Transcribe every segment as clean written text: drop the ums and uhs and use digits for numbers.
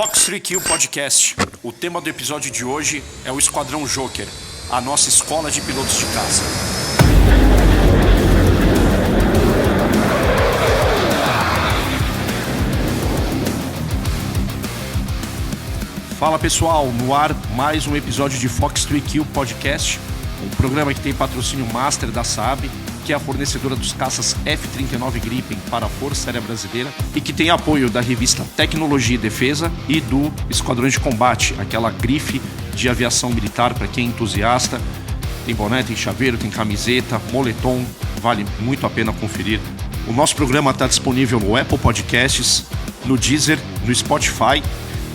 Fox 3Q Podcast. O tema do episódio de hoje é o Esquadrão Joker, a nossa escola de pilotos de caça. Fala pessoal, no ar mais um episódio de Fox 3Q Podcast, um programa que tem patrocínio master da Saab, que é a fornecedora dos caças F-39 Gripen para a Força Aérea Brasileira e que tem apoio da revista Tecnologia e Defesa e do Esquadrão de Combate, aquela grife de aviação militar para quem é entusiasta. Tem boné, tem chaveiro, tem camiseta, moletom, vale muito a pena conferir. O nosso programa está disponível no Apple Podcasts, no Deezer, no Spotify,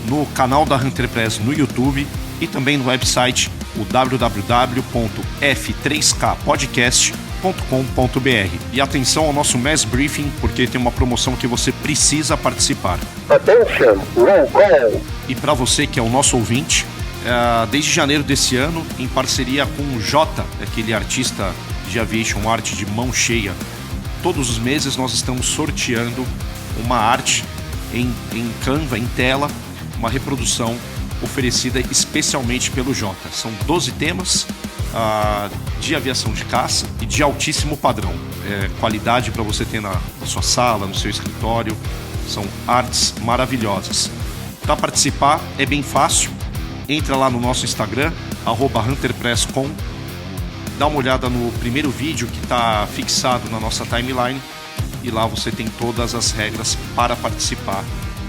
no canal da Hunter Press no YouTube e também no website o www.f3kpodcast.com.br. E atenção ao nosso Mass Briefing, porque tem uma promoção que você precisa participar. Attention, roll call. E para você que é o nosso ouvinte, desde janeiro desse ano, em parceria com o Jota, aquele artista de aviation art de mão cheia, todos os meses nós estamos sorteando uma arte em Canva, em tela, uma reprodução oferecida especialmente pelo Jota. São 12 temas de aviação de caça e de altíssimo padrão. Qualidade para você ter na sua sala, no seu escritório. São artes maravilhosas. Para participar é bem fácil. Entra lá no nosso Instagram, @HunterPressCom. Dá uma olhada no primeiro vídeo que está fixado na nossa timeline. E lá você tem todas as regras para participar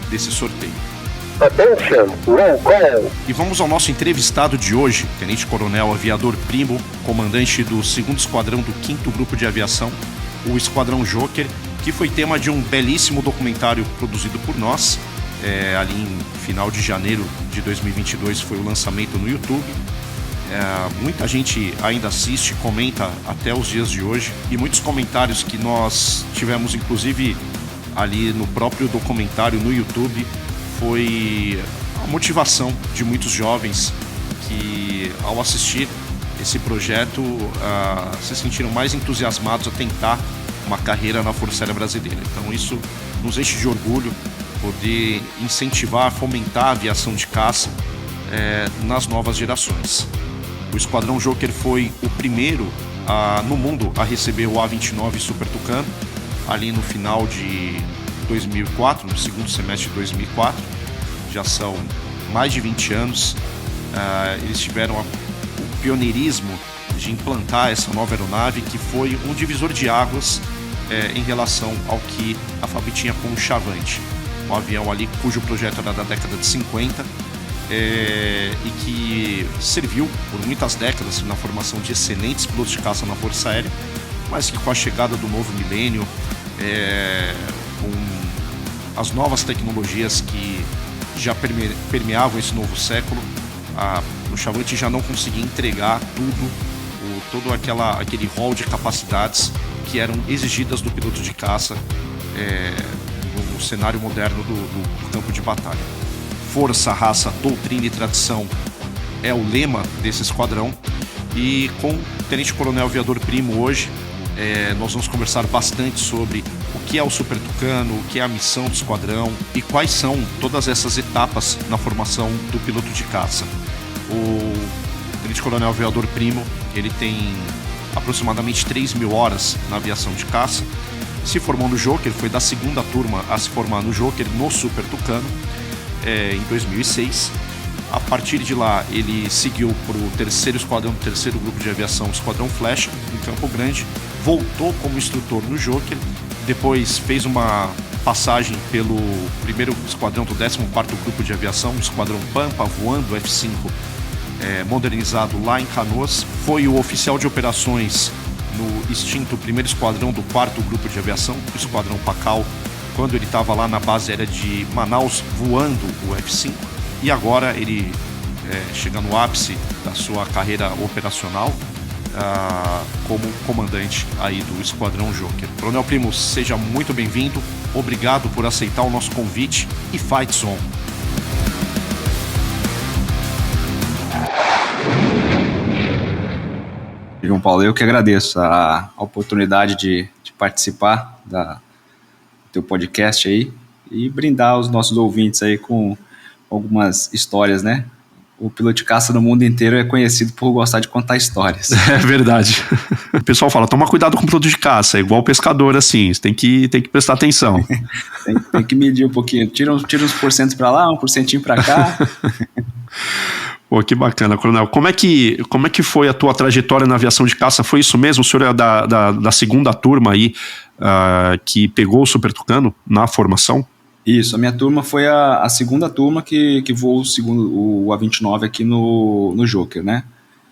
desse sorteio. Attention, roll call. E vamos ao nosso entrevistado de hoje, Tenente Coronel Aviador Primo, comandante do 2º Esquadrão do 5º Grupo de Aviação, o Esquadrão Joker, que foi tema de um belíssimo documentário produzido por nós. Ali em final de janeiro de 2022 foi o lançamento no YouTube. Muita gente ainda assiste, comenta até os dias de hoje, e muitos comentários que nós tivemos, inclusive ali no próprio documentário no YouTube, foi a motivação de muitos jovens que, ao assistir esse projeto, se sentiram mais entusiasmados a tentar uma carreira na Força Aérea Brasileira. Então isso nos enche de orgulho, poder incentivar, fomentar a aviação de caça nas novas gerações. O Esquadrão Joker foi o primeiro no mundo a receber o A-29 Super Tucano, ali no final de 2004, no segundo semestre de 2004, já são mais de 20 anos. Eles tiveram o pioneirismo de implantar essa nova aeronave, que foi um divisor de águas em relação ao que a FAB tinha como Chavante, um avião ali cujo projeto era da década de 50 e que serviu por muitas décadas na formação de excelentes pilotos de caça na Força Aérea, mas que com a chegada do novo milênio, com as novas tecnologias que já permeavam esse novo século, o Chavante já não conseguia entregar todo aquele rol de capacidades que eram exigidas do piloto de caça no cenário moderno do campo de batalha. Força, raça, doutrina e tradição é o lema desse esquadrão, e com o Tenente Coronel Aviador Primo hoje, nós vamos conversar bastante sobre o que é o Super Tucano, o que é a missão do esquadrão e quais são todas essas etapas na formação do piloto de caça. O Tenente Coronel Aviador Primo, ele tem aproximadamente 3.000 horas na aviação de caça. Se formou no Joker, foi da segunda turma a se formar no Joker, no Super Tucano, em 2006. A partir de lá, ele seguiu para o 3º Esquadrão, do 3º Grupo de Aviação, Esquadrão Flecha, em Campo Grande. Voltou como instrutor no Joker, depois fez uma passagem pelo 1º Esquadrão do 14º Grupo de Aviação, o Esquadrão Pampa, voando F-5 modernizado lá em Canoas. Foi o oficial de operações no extinto 1º Esquadrão do 4º Grupo de Aviação, o Esquadrão Pacal, quando ele estava lá na base aérea de Manaus voando o F-5. E agora ele chega no ápice da sua carreira operacional como comandante aí do Esquadrão Joker. Coronel Primo, seja muito bem-vindo. Obrigado por aceitar o nosso convite e fight on! João Paulo, eu que agradeço a oportunidade de participar do teu podcast aí e brindar os nossos ouvintes aí com algumas histórias, né? O piloto de caça no mundo inteiro é conhecido por gostar de contar histórias. É verdade. O pessoal fala, toma cuidado com o piloto de caça, é igual pescador, assim, você tem que prestar atenção. tem que medir um pouquinho, tira uns porcentos para lá, 1% para cá. Pô, que bacana, Coronel. Como é que foi a tua trajetória na aviação de caça? Foi isso mesmo? O senhor é da segunda turma aí, que pegou o Super Tucano na formação? Isso, a minha turma foi a segunda turma que voou o A29 aqui no Joker, né?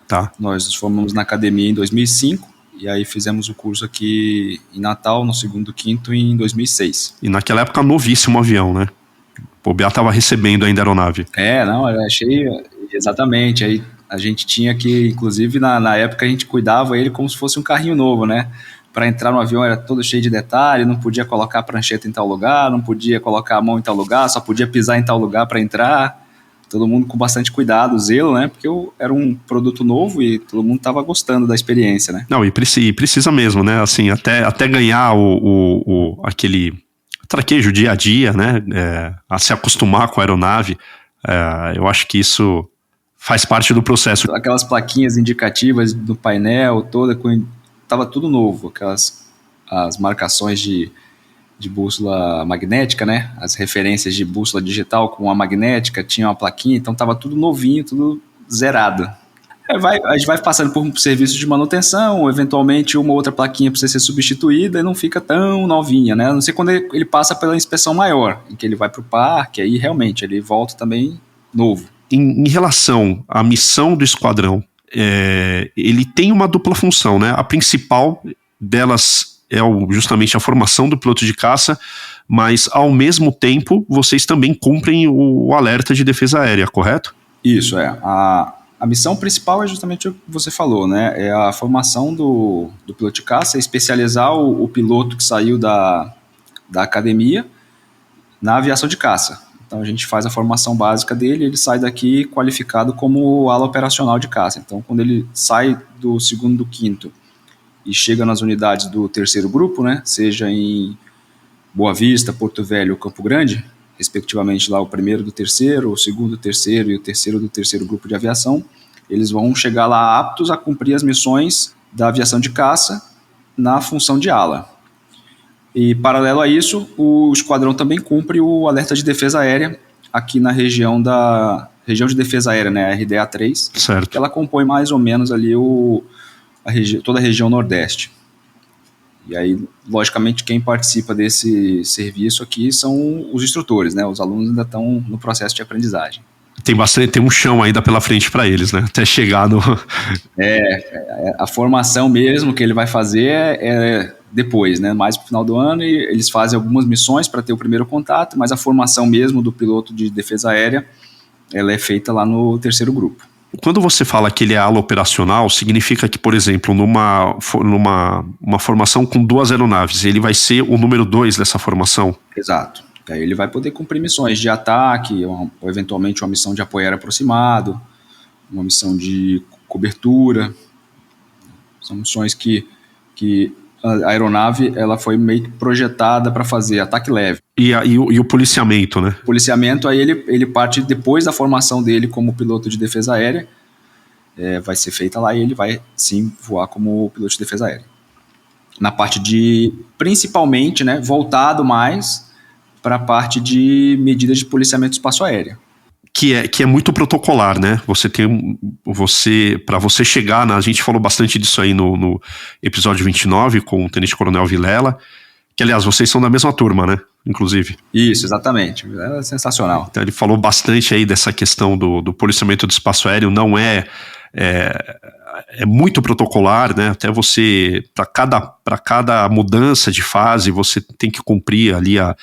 Tá. Nós nos formamos na academia em 2005 e aí fizemos o curso aqui em Natal, no segundo quinto, em 2006. E naquela época, novíssimo avião, né? O BA estava recebendo ainda a aeronave. Não, eu achei... Exatamente, aí a gente tinha que, inclusive na época a gente cuidava ele como se fosse um carrinho novo, né? Para entrar no avião era todo cheio de detalhe, não podia colocar a prancheta em tal lugar, não podia colocar a mão em tal lugar, só podia pisar em tal lugar para entrar. Todo mundo com bastante cuidado, zelo, né? Porque era um produto novo e todo mundo estava gostando da experiência, né? Não, e precisa mesmo, né? Assim, até ganhar aquele traquejo dia a dia, né? A se acostumar com a aeronave, eu acho que isso faz parte do processo. Aquelas plaquinhas indicativas do painel, tava tudo novo, as marcações de bússola magnética, né? As referências de bússola digital com a magnética, tinha uma plaquinha, então tava tudo novinho, tudo zerado. A gente vai passando por um serviço de manutenção, eventualmente uma outra plaquinha precisa ser substituída e não fica tão novinha, né? A não ser quando ele passa pela inspeção maior, em que ele vai para o parque, aí realmente ele volta também novo. Em relação à missão do esquadrão, ele tem uma dupla função, né? A principal delas é justamente a formação do piloto de caça, mas ao mesmo tempo vocês também cumprem o alerta de defesa aérea, correto? Isso, A missão principal é justamente o que você falou, né? É a formação do piloto de caça, é especializar o piloto que saiu da academia na aviação de caça. Então a gente faz a formação básica dele, ele sai daqui qualificado como ala operacional de caça. Então quando ele sai do segundo do quinto e chega nas unidades do terceiro grupo, né, seja em Boa Vista, Porto Velho ou Campo Grande, respectivamente lá o primeiro do terceiro, o segundo do terceiro e o terceiro do terceiro grupo de aviação, eles vão chegar lá aptos a cumprir as missões da aviação de caça na função de ala. E, paralelo a isso, o esquadrão também cumpre o alerta de defesa aérea aqui na região de defesa aérea, né, a RDA-3, certo. Que ela compõe mais ou menos ali toda a região nordeste. E aí, logicamente, quem participa desse serviço aqui são os instrutores, né? Os alunos ainda estão no processo de aprendizagem. Tem um chão ainda pela frente para eles, né? Até chegar no... A formação mesmo que ele vai fazer é depois, né? Mais pro final do ano, e eles fazem algumas missões para ter o primeiro contato, mas a formação mesmo do piloto de defesa aérea, ela é feita lá no terceiro grupo. Quando você fala que ele é ala operacional, significa que, por exemplo, numa formação com 2 aeronaves, ele vai ser o número 2 dessa formação? Exato. Aí ele vai poder cumprir missões de ataque, ou eventualmente uma missão de apoio aéreo aproximado, uma missão de cobertura. São missões que a aeronave ela foi meio que projetada para fazer ataque leve. E o policiamento, né? O policiamento, aí ele parte depois da formação dele como piloto de defesa aérea, vai ser feita lá e ele vai sim voar como piloto de defesa aérea. Na parte principalmente, né, voltado mais para a parte de medidas de policiamento do espaço aéreo. Que é muito protocolar, né? Para você chegar, a gente falou bastante disso aí no episódio 29 com o Tenente Coronel Vilela, que aliás, vocês são da mesma turma, né? Inclusive. Isso, exatamente. É sensacional. Então, ele falou bastante aí dessa questão do policiamento do espaço aéreo, não é muito protocolar, né? Até você, para cada mudança de fase, você tem que cumprir ali a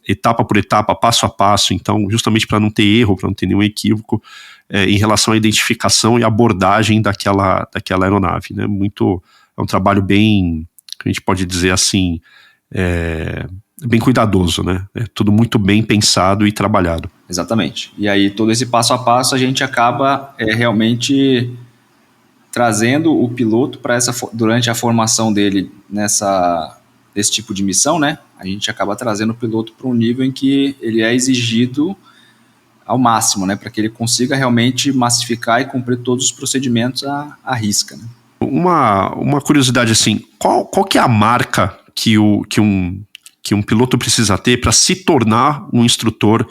etapa por etapa, passo a passo. Então, justamente para não ter erro, para não ter nenhum equívoco em relação à identificação e abordagem daquela aeronave, né? É um trabalho bem, a gente pode dizer assim, bem cuidadoso, né? É tudo muito bem pensado e trabalhado. Exatamente. E aí, todo esse passo a passo, a gente acaba realmente trazendo o piloto para durante a formação dele nesse tipo de missão, né? A gente acaba trazendo o piloto para um nível em que ele é exigido ao máximo, né, para que ele consiga realmente massificar e cumprir todos os procedimentos à risca, né. Uma curiosidade assim, qual que é a marca que um piloto precisa ter para se tornar um instrutor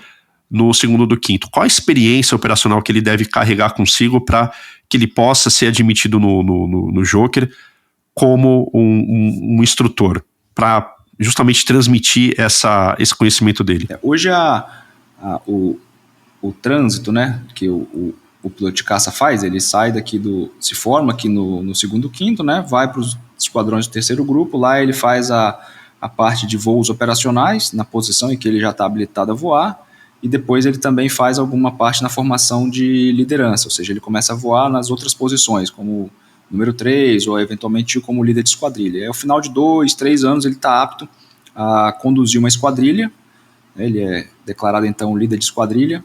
no segundo do quinto? Qual a experiência operacional que ele deve carregar consigo para que ele possa ser admitido no Joker como um instrutor, para justamente transmitir esse conhecimento dele? Hoje o trânsito, né, que o piloto de caça faz, ele sai daqui se forma aqui no segundo quinto, né, vai para os esquadrões do terceiro grupo, lá ele faz a parte de voos operacionais, na posição em que ele já está habilitado a voar, e depois ele também faz alguma parte na formação de liderança, ou seja, ele começa a voar nas outras posições, como número 3, ou eventualmente como líder de esquadrilha. E ao final de 2, 3 anos ele está apto a conduzir uma esquadrilha, ele é declarado então líder de esquadrilha,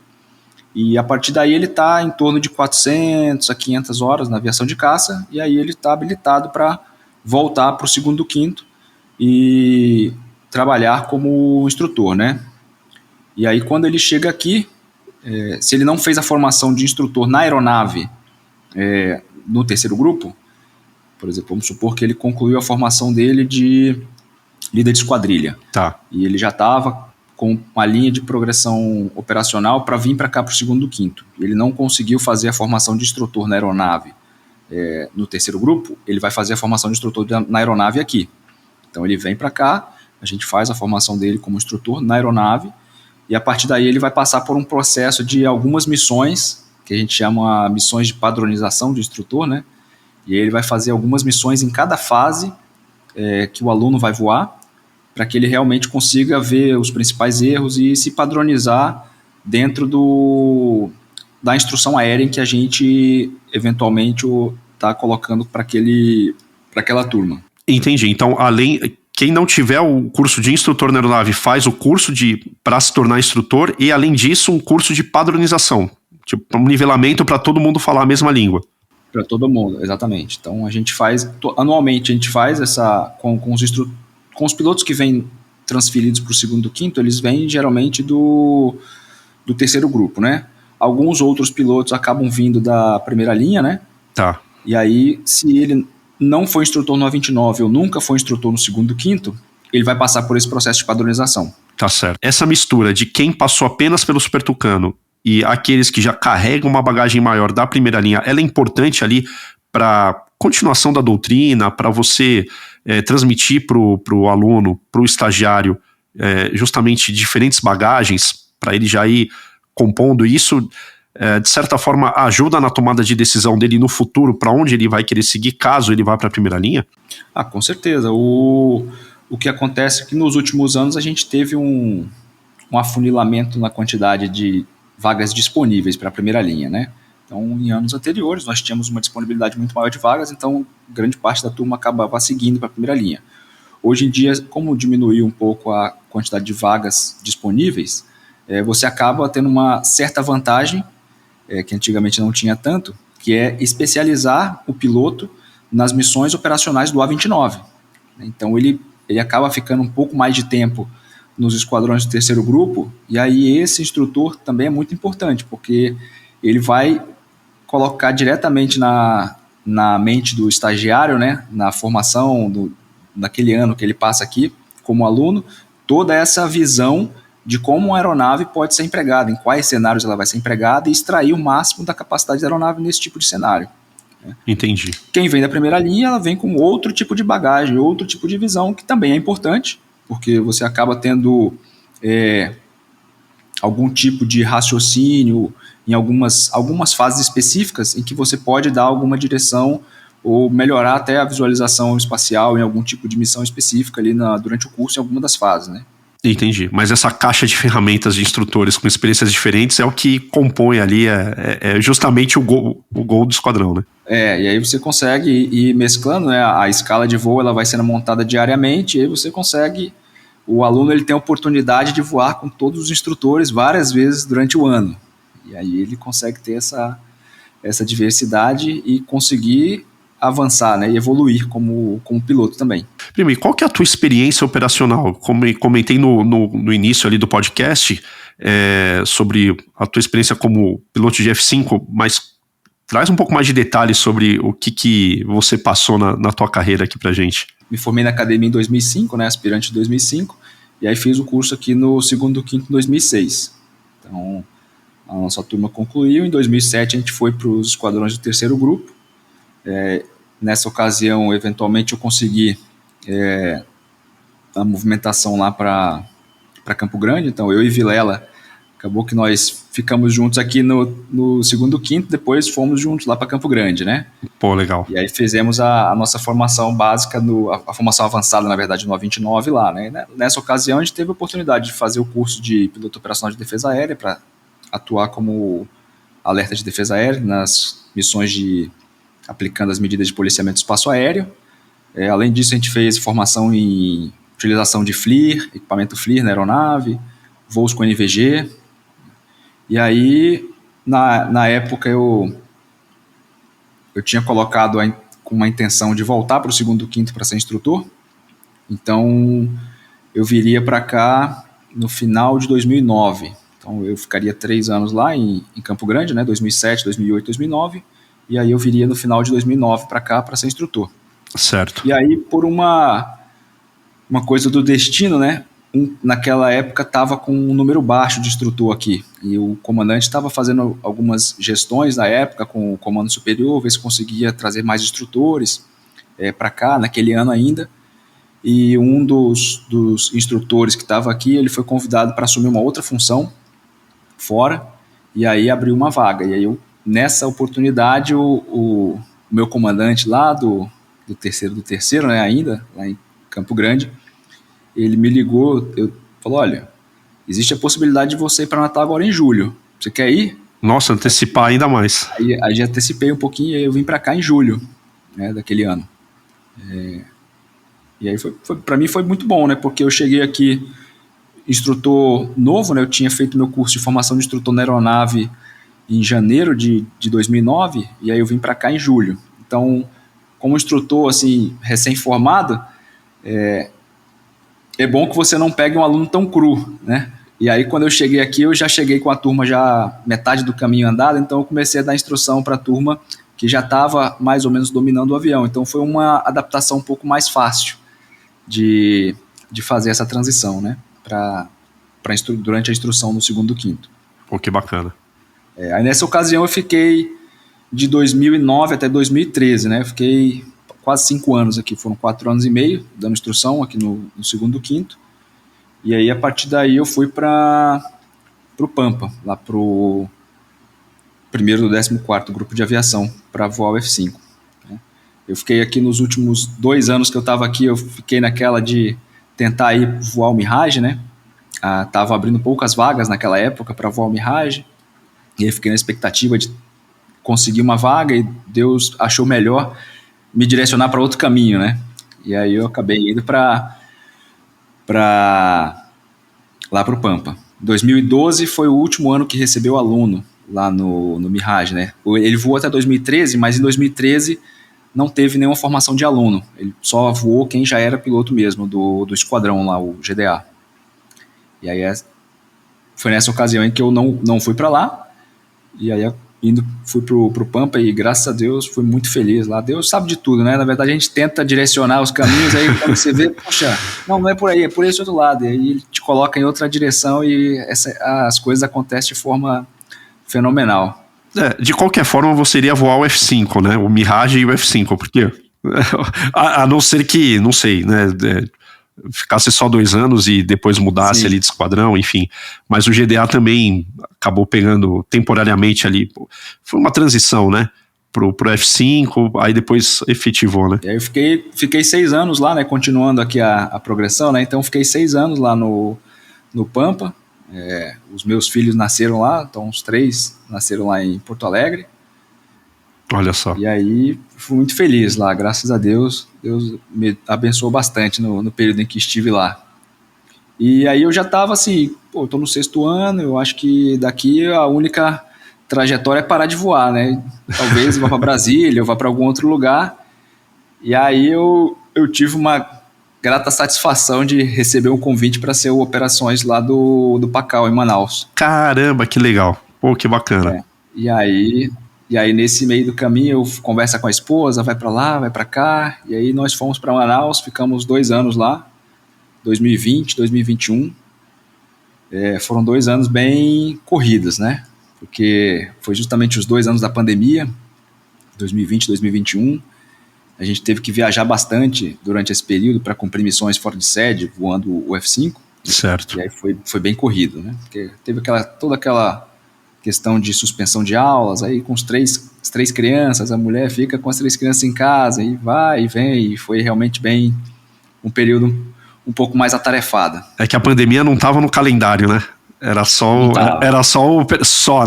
e a partir daí ele está em torno de 400 a 500 horas na aviação de caça, e aí ele está habilitado para voltar para o segundo do quinto e trabalhar como instrutor, né? E aí quando ele chega aqui, se ele não fez a formação de instrutor na aeronave no terceiro grupo, por exemplo, vamos supor que ele concluiu a formação dele de líder de esquadrilha, Tá. E ele já estava com uma linha de progressão operacional para vir para cá para o segundo do quinto. Ele não conseguiu fazer a formação de instrutor na aeronave no terceiro grupo, ele vai fazer a formação de instrutor na aeronave aqui. Então ele vem para cá, a gente faz a formação dele como instrutor na aeronave, e a partir daí ele vai passar por um processo de algumas missões, que a gente chama missões de padronização de instrutor, né? E aí ele vai fazer algumas missões em cada fase que o aluno vai voar, para que ele realmente consiga ver os principais erros e se padronizar dentro da instrução aérea em que a gente eventualmente está colocando para aquela turma. Entendi. Então, quem não tiver o curso de instrutor na aeronave faz o curso para se tornar instrutor e, além disso, um curso de padronização, tipo um nivelamento para todo mundo falar a mesma língua. Para todo mundo, exatamente. Então a gente faz, anualmente a gente faz com os pilotos que vêm transferidos para o segundo do quinto, eles vêm geralmente do terceiro grupo, né? Alguns outros pilotos acabam vindo da primeira linha, né? Tá. E aí, se ele não foi instrutor no A29 ou nunca foi instrutor no segundo do quinto, ele vai passar por esse processo de padronização. Tá certo. Essa mistura de quem passou apenas pelo Super Tucano e aqueles que já carregam uma bagagem maior da primeira linha, ela é importante ali para continuação da doutrina, para você transmitir para o aluno, para o estagiário, justamente diferentes bagagens, para ele já ir compondo isso, de certa forma ajuda na tomada de decisão dele no futuro, para onde ele vai querer seguir, caso ele vá para a primeira linha? Com certeza. O que acontece é que nos últimos anos a gente teve um afunilamento na quantidade de vagas disponíveis para a primeira linha, né? Então, em anos anteriores, nós tínhamos uma disponibilidade muito maior de vagas, então grande parte da turma acabava seguindo para a primeira linha. Hoje em dia, como diminuiu um pouco a quantidade de vagas disponíveis, você acaba tendo uma certa vantagem, que antigamente não tinha tanto, que é especializar o piloto nas missões operacionais do A29. Então, ele acaba ficando um pouco mais de tempo nos esquadrões do terceiro grupo, e aí esse instrutor também é muito importante, porque ele vai colocar diretamente na mente do estagiário, né, na formação daquele ano que ele passa aqui como aluno, toda essa visão de como uma aeronave pode ser empregada, em quais cenários ela vai ser empregada e extrair o máximo da capacidade da aeronave nesse tipo de cenário. Entendi. Quem vem da primeira linha, ela vem com outro tipo de bagagem, outro tipo de visão, que também é importante, porque você acaba tendo algum tipo de raciocínio em algumas fases específicas em que você pode dar alguma direção ou melhorar até a visualização espacial em algum tipo de missão específica ali durante o curso em alguma das fases, né? Entendi, mas essa caixa de ferramentas de instrutores com experiências diferentes é o que compõe ali, justamente o gol do esquadrão, né? E aí você consegue ir mesclando, né? A escala de voo ela vai sendo montada diariamente, e aí você consegue, o aluno ele tem a oportunidade de voar com todos os instrutores várias vezes durante o ano, e aí ele consegue ter essa diversidade e conseguir avançar, né, e evoluir como piloto também. Primo, e qual que é a tua experiência operacional? Como comentei no início ali do podcast, sobre a tua experiência como piloto de F5, mas traz um pouco mais de detalhes sobre o que você passou na tua carreira aqui pra gente. Me formei na academia em 2005, né, aspirante de 2005, e aí fiz o curso aqui no segundo quinto em 2006. Então, a nossa turma concluiu. Em 2007 a gente foi para os esquadrões do terceiro grupo. Nessa ocasião, eventualmente, eu consegui a movimentação lá para Campo Grande. Então, eu e Vilela, acabou que nós ficamos juntos aqui no segundo quinto, depois fomos juntos lá para Campo Grande, né? Pô, legal. E aí fizemos a nossa formação básica, a formação avançada, na verdade, no A29 lá, né? Nessa ocasião, a gente teve a oportunidade de fazer o curso de piloto operacional de defesa aérea para atuar como alerta de defesa aérea nas missões aplicando as medidas de policiamento do espaço aéreo. Além disso, a gente fez formação em utilização de FLIR, equipamento FLIR na aeronave, voos com NVG. E aí, na época, eu tinha colocado com uma intenção de voltar para o segundo quinto para ser instrutor. Então, eu viria para cá no final de 2009. Então, eu ficaria 3 anos lá em Campo Grande, né, 2007, 2008, 2009. E aí eu viria no final de 2009 para cá para ser instrutor. Certo. E aí, por uma coisa do destino, né, naquela época estava com um número baixo de instrutor aqui. E o comandante estava fazendo algumas gestões na época com o comando superior, ver se conseguia trazer mais instrutores para cá, naquele ano ainda. E um dos instrutores que estava aqui, ele foi convidado para assumir uma outra função fora, e aí abriu uma vaga. E aí, nessa oportunidade, o meu comandante lá do terceiro, né, ainda, lá em Campo Grande, ele me ligou, falou, olha, existe a possibilidade de você ir para Natal agora em julho. Você quer ir? Nossa, antecipar ainda mais. Aí já antecipei um pouquinho e aí eu vim para cá em julho, né, daquele ano. E aí para mim foi muito bom, né, porque eu cheguei aqui instrutor novo, né, eu tinha feito meu curso de formação de instrutor na aeronave em janeiro de 2009, e aí eu vim para cá em julho. Então, como instrutor assim, recém-formado, é bom que você não pegue um aluno tão cru, né? E aí, quando eu cheguei aqui, eu já cheguei com a turma já metade do caminho andado, então eu comecei a dar instrução para a turma que já estava mais ou menos dominando o avião. Então, foi uma adaptação um pouco mais fácil de fazer essa transição, né? Durante a instrução no segundo quinto. Pô, que bacana. Aí, nessa ocasião, eu fiquei de 2009 até 2013, né? Eu fiquei quase 5 anos aqui, foram 4 anos e meio dando instrução aqui no segundo quinto. E aí, a partir daí, eu fui para o Pampa, lá para o primeiro do 14º Grupo de Aviação, para voar o F5. Né? Eu fiquei aqui nos últimos 2 anos que eu estava aqui, eu fiquei naquela de tentar ir voar o Mirage, né? Estava abrindo poucas vagas naquela época para voar o Mirage, e aí fiquei na expectativa de conseguir uma vaga, e Deus achou melhor me direcionar para outro caminho, né? E aí eu acabei indo lá para o Pampa. 2012 foi o último ano que recebeu aluno lá no Mirage, né? Ele voou até 2013, mas em 2013 não teve nenhuma formação de aluno. Ele só voou quem já era piloto mesmo, do esquadrão lá, o GDA. E aí foi nessa ocasião em que eu não fui para lá, e aí fui pro Pampa, e graças a Deus fui muito feliz lá. Deus sabe de tudo, né? Na verdade a gente tenta direcionar os caminhos, aí quando você vê, poxa, não é por aí, é por esse outro lado, e aí ele te coloca em outra direção, e as coisas acontecem de forma fenomenal. De qualquer forma, você iria voar o F5, né? O Mirage e o F5, porque a não ser que, não sei, né? Ficasse só 2 anos e depois mudasse Sim. ali de esquadrão, enfim. Mas o GDA também acabou pegando temporariamente ali. Foi uma transição, né? Pro F5, aí depois efetivou, né? E aí eu fiquei 6 anos lá, né? Continuando aqui a progressão, né? Então fiquei 6 anos lá no Pampa. Os meus filhos nasceram lá, então os 3 nasceram lá em Porto Alegre. Olha só. E aí fui muito feliz lá, graças a Deus. Deus me abençoou bastante no período em que estive lá. E aí eu já estava assim, eu tô no 6º ano, eu acho que daqui a única trajetória é parar de voar, né? Talvez eu vá para Brasília, eu vá para algum outro lugar. E aí eu tive uma grata satisfação de receber um convite para ser operações lá do PACAL, em Manaus. Caramba, que legal. Pô, que bacana. E aí, nesse meio do caminho, eu converso com a esposa, vai para lá, vai para cá, e aí nós fomos para Manaus, ficamos 2 anos lá, 2020, 2021. Foram 2 anos bem corridos, né? Porque foi justamente os 2 anos da pandemia, 2020, 2021. A gente teve que viajar bastante durante esse período para cumprir missões fora de sede, voando o F-5. Certo. E aí foi bem corrido, né? Porque teve toda aquela questão de suspensão de aulas, aí com as três crianças, a mulher fica com as 3 crianças em casa, e vai e vem, e foi realmente bem um período um pouco mais atarefado. É que a pandemia não estava no calendário, né? Era só,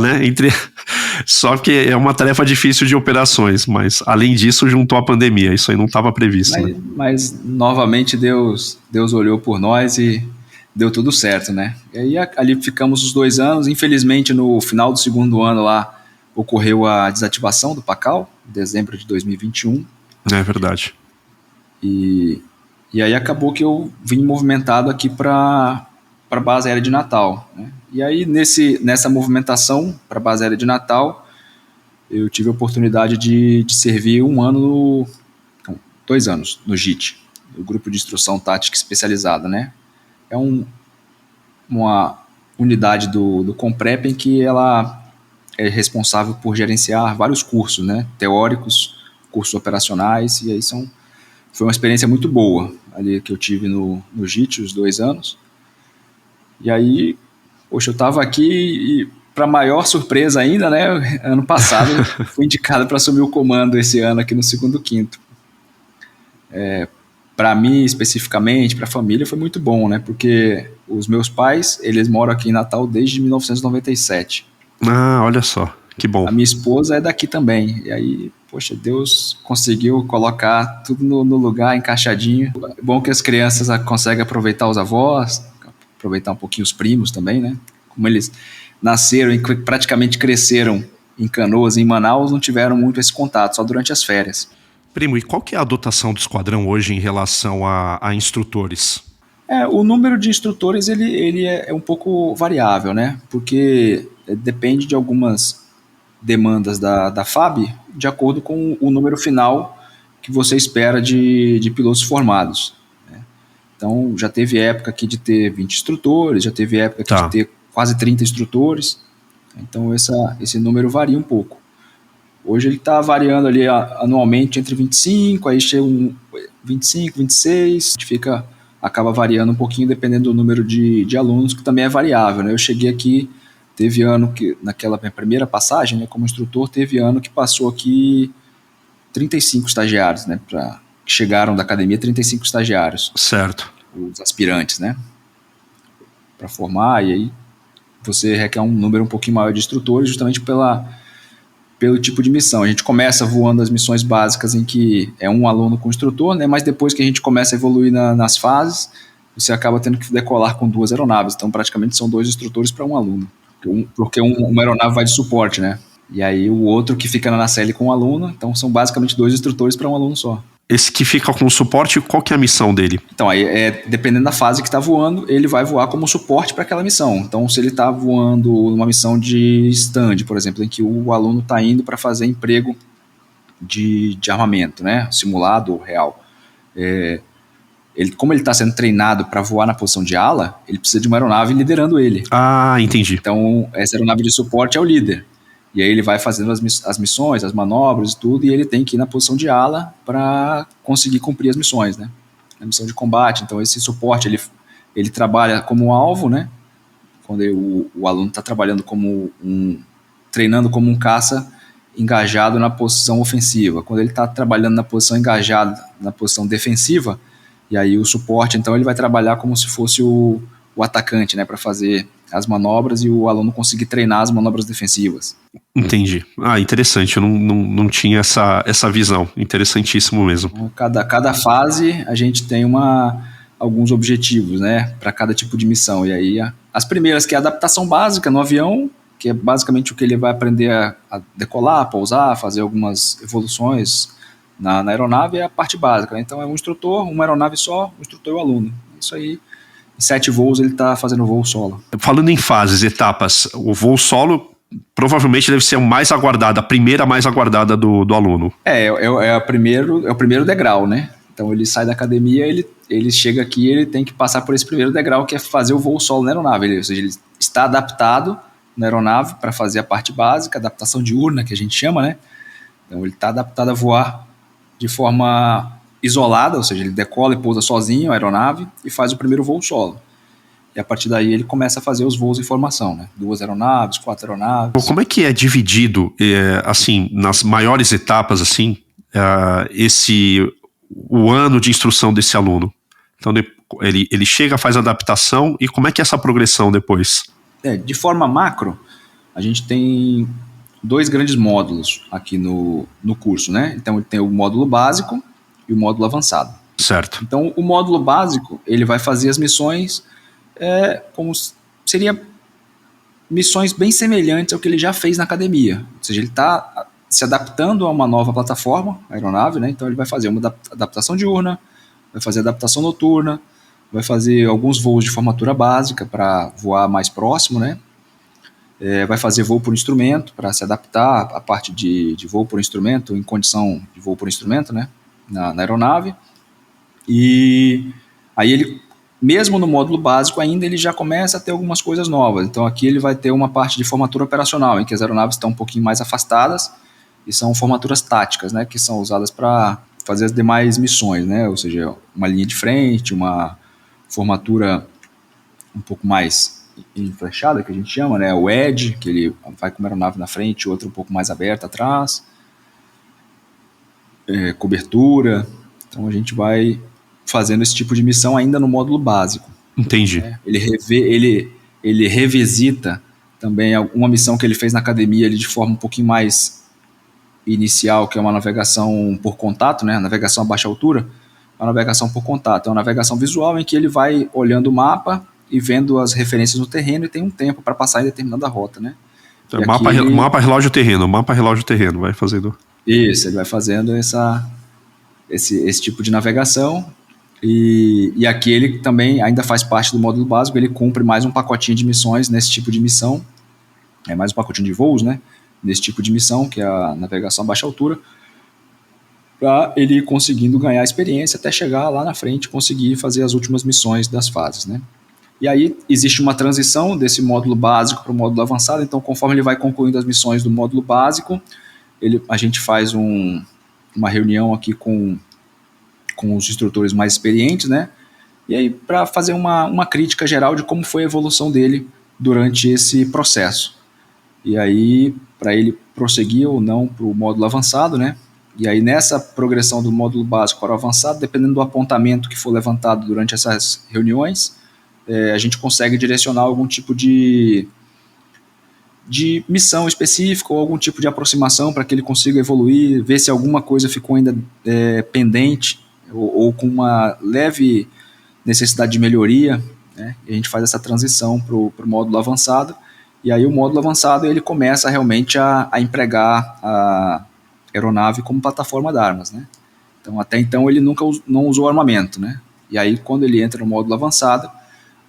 né? Só que é uma tarefa difícil de operações, mas além disso juntou a pandemia, isso aí não estava previsto. Mas novamente Deus olhou por nós e deu tudo certo, né? E aí ali ficamos os 2 anos, infelizmente no final do 2º ano lá ocorreu a desativação do PACAL, em dezembro de 2021. É verdade. E aí acabou que eu vim movimentado aqui para a base aérea de Natal, né? E aí nessa movimentação para a base aérea de Natal, eu tive a oportunidade de servir 2 anos no GIT, o Grupo de Instrução Tática Especializada, né? É uma unidade do Comprep em que ela é responsável por gerenciar vários cursos, né? Teóricos, cursos operacionais, e aí foi uma experiência muito boa ali que eu tive no GIT, os 2 anos. E aí, poxa, eu estava aqui e, para maior surpresa ainda, né, ano passado fui indicado para assumir o comando esse ano aqui no 2º Quinto. Para mim, especificamente, para a família, foi muito bom, né, porque os meus pais, eles moram aqui em Natal desde 1997. Ah, olha só, que bom. A minha esposa é daqui também, e aí, poxa, Deus conseguiu colocar tudo no lugar, encaixadinho. É bom que as crianças conseguem aproveitar os avós, aproveitar um pouquinho os primos também, né? Como eles nasceram e praticamente cresceram em Canoas, em Manaus, não tiveram muito esse contato, só durante as férias. Primo, e qual que é a dotação do esquadrão hoje em relação a instrutores? O número de instrutores ele é um pouco variável, né? Porque depende de algumas demandas da FAB, de acordo com o número final que você espera de pilotos formados. Então, já teve época aqui de ter 20 instrutores, já teve época aqui de ter quase 30 instrutores. Então, esse número varia um pouco. Hoje ele está variando ali anualmente entre 25, aí chega 25, 26, acaba variando um pouquinho dependendo do número de alunos, que também é variável, né? Eu cheguei aqui, teve ano que, naquela minha primeira passagem, né, como instrutor, teve ano que passou aqui 35 estagiários, né, que chegaram da academia, 35 estagiários. Certo. Os aspirantes, né, para formar, e aí você requer um número um pouquinho maior de instrutores, justamente pelo tipo de missão. A gente começa voando as missões básicas em que é um aluno com instrutor, né, mas depois que a gente começa a evoluir nas fases, você acaba tendo que decolar com 2 aeronaves, então praticamente são 2 instrutores para um aluno, porque uma aeronave vai de suporte, né, e aí o outro que fica na nacelle com o aluno, então são basicamente 2 instrutores para um aluno só. Esse que fica com suporte, qual que é a missão dele? Então, aí dependendo da fase que está voando, ele vai voar como suporte para aquela missão. Então, se ele está voando numa missão de stand, por exemplo, em que o aluno está indo para fazer emprego de armamento, né, simulado ou real, como ele está sendo treinado para voar na posição de ala, ele precisa de uma aeronave liderando ele. Ah, entendi. Então, essa aeronave de suporte é o líder. E aí ele vai fazendo as missões, as manobras e tudo, e ele tem que ir na posição de ala para conseguir cumprir as missões, né? A missão de combate. Então esse suporte, ele trabalha como alvo, né? Quando o aluno está trabalhando treinando como um caça engajado na posição ofensiva. Quando ele está trabalhando na posição engajada, na posição defensiva, e aí o suporte, então ele vai trabalhar como se fosse o atacante, né? Para fazer as manobras e o aluno conseguir treinar as manobras defensivas. Entendi. Ah, interessante. Eu não tinha essa visão. Interessantíssimo mesmo. Cada fase a gente tem alguns objetivos, né, para cada tipo de missão. E aí as primeiras, que é a adaptação básica no avião, que é basicamente o que ele vai aprender a decolar, pousar, fazer algumas evoluções Na aeronave é a parte básica, né? Então é um instrutor, uma aeronave só, um instrutor e o aluno. Isso aí, em 7 voos ele está fazendo voo solo. Falando em fases, etapas, o voo solo provavelmente deve ser a mais aguardada, a primeira mais aguardada do aluno. É o primeiro degrau, né? Então ele sai da academia, ele chega aqui, ele tem que passar por esse primeiro degrau, que é fazer o voo solo na aeronave. Ou seja, ele está adaptado na aeronave para fazer a parte básica, adaptação diurna, que a gente chama, né? Então ele está adaptado a voar de forma isolada, ou seja, ele decola e pousa sozinho a aeronave e faz o primeiro voo solo. E a partir daí ele começa a fazer os voos em formação, né? 2 aeronaves, 4 aeronaves. Como é que é dividido, assim, nas maiores etapas, assim, o ano de instrução desse aluno? Então ele chega, faz a adaptação, e como é que é essa progressão depois? De forma macro, a gente tem 2 grandes módulos aqui no curso, né? Então ele tem o módulo básico e o módulo avançado. Certo. Então o módulo básico, ele vai fazer as missões como seria missões bem semelhantes ao que ele já fez na academia. Ou seja, ele está se adaptando a uma nova plataforma, a aeronave, né? Então ele vai fazer uma adaptação diurna, vai fazer adaptação noturna, vai fazer alguns voos de formatura básica para voar mais próximo, né? Vai fazer voo por instrumento para se adaptar à parte de voo por instrumento, em condição de voo por instrumento, né? Na aeronave. E aí ele, mesmo no módulo básico ainda, ele já começa a ter algumas coisas novas. Então aqui ele vai ter uma parte de formatura operacional, em que as aeronaves estão um pouquinho mais afastadas, e são formaturas táticas, né, que são usadas para fazer as demais missões, né, ou seja, uma linha de frente, uma formatura um pouco mais flechada, que a gente chama, né, o edge, que ele vai com uma aeronave na frente, outra um pouco mais aberta atrás, cobertura. Então a gente vai fazendo esse tipo de missão ainda no módulo básico. Entendi. Ele revisita também uma missão que ele fez na academia ali de forma um pouquinho mais inicial, que é uma navegação por contato, né? Navegação a baixa altura, uma navegação por contato. É uma navegação visual em que ele vai olhando o mapa e vendo as referências no terreno e tem um tempo para passar em determinada rota, né? Mapa relógio terreno, vai fazendo. Isso, ele vai fazendo esse tipo de navegação. E aqui ele também ainda faz parte do módulo básico, ele cumpre mais um pacotinho de missões nesse tipo de missão, mais um pacotinho de voos, né, nesse tipo de missão, que é a navegação a baixa altura, para ele ir conseguindo ganhar experiência até chegar lá na frente e conseguir fazer as últimas missões das fases, né. E aí existe uma transição desse módulo básico para o módulo avançado, então conforme ele vai concluindo as missões do módulo básico, a gente faz uma reunião aqui com os instrutores mais experientes, né? E aí para fazer uma crítica geral de como foi a evolução dele durante esse processo. E aí para ele prosseguir ou não para o módulo avançado, né? E aí nessa progressão do módulo básico para o avançado, dependendo do apontamento que for levantado durante essas reuniões, a gente consegue direcionar algum tipo de missão específica ou algum tipo de aproximação para que ele consiga evoluir, ver se alguma coisa ficou ainda pendente, ou com uma leve necessidade de melhoria, né? E a gente faz essa transição para o módulo avançado, e aí o módulo avançado ele começa realmente a empregar a aeronave como plataforma de armas, né? Então até então ele não usou armamento, né? E aí quando ele entra no módulo avançado,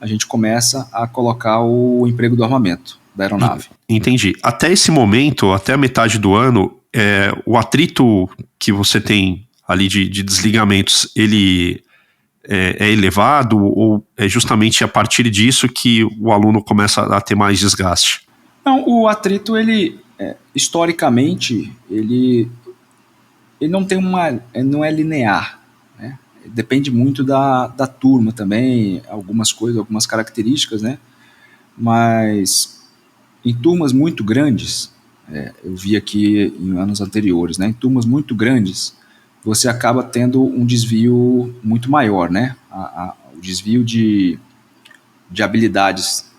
a gente começa a colocar o emprego do armamento da aeronave. Entendi. Até esse momento, até a metade do ano, o atrito que você tem ali de desligamentos, ele é elevado, ou é justamente a partir disso que o aluno começa a ter mais desgaste? Não, o atrito, historicamente, ele não tem não é linear, né? Depende muito da turma também, algumas coisas, algumas características, né? Mas em turmas muito grandes, eu vi aqui em anos anteriores, né? Em turmas muito grandes, você acaba tendo um desvio muito maior, né? O desvio de habilidades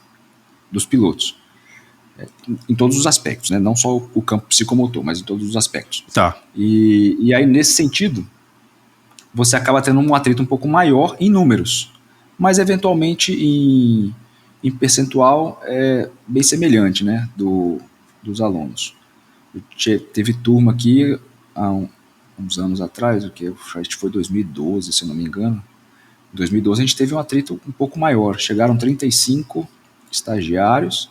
dos pilotos. Em todos os aspectos, né? Não só o campo psicomotor, mas em todos os aspectos. Tá. E aí, nesse sentido, você acaba tendo um atrito um pouco maior em números, mas eventualmente em percentual é bem semelhante, né? Dos alunos. Teve turma aqui, uns anos atrás, acho que foi 2012, se eu não me engano. Em 2012 a gente teve um atrito um pouco maior, chegaram 35 estagiários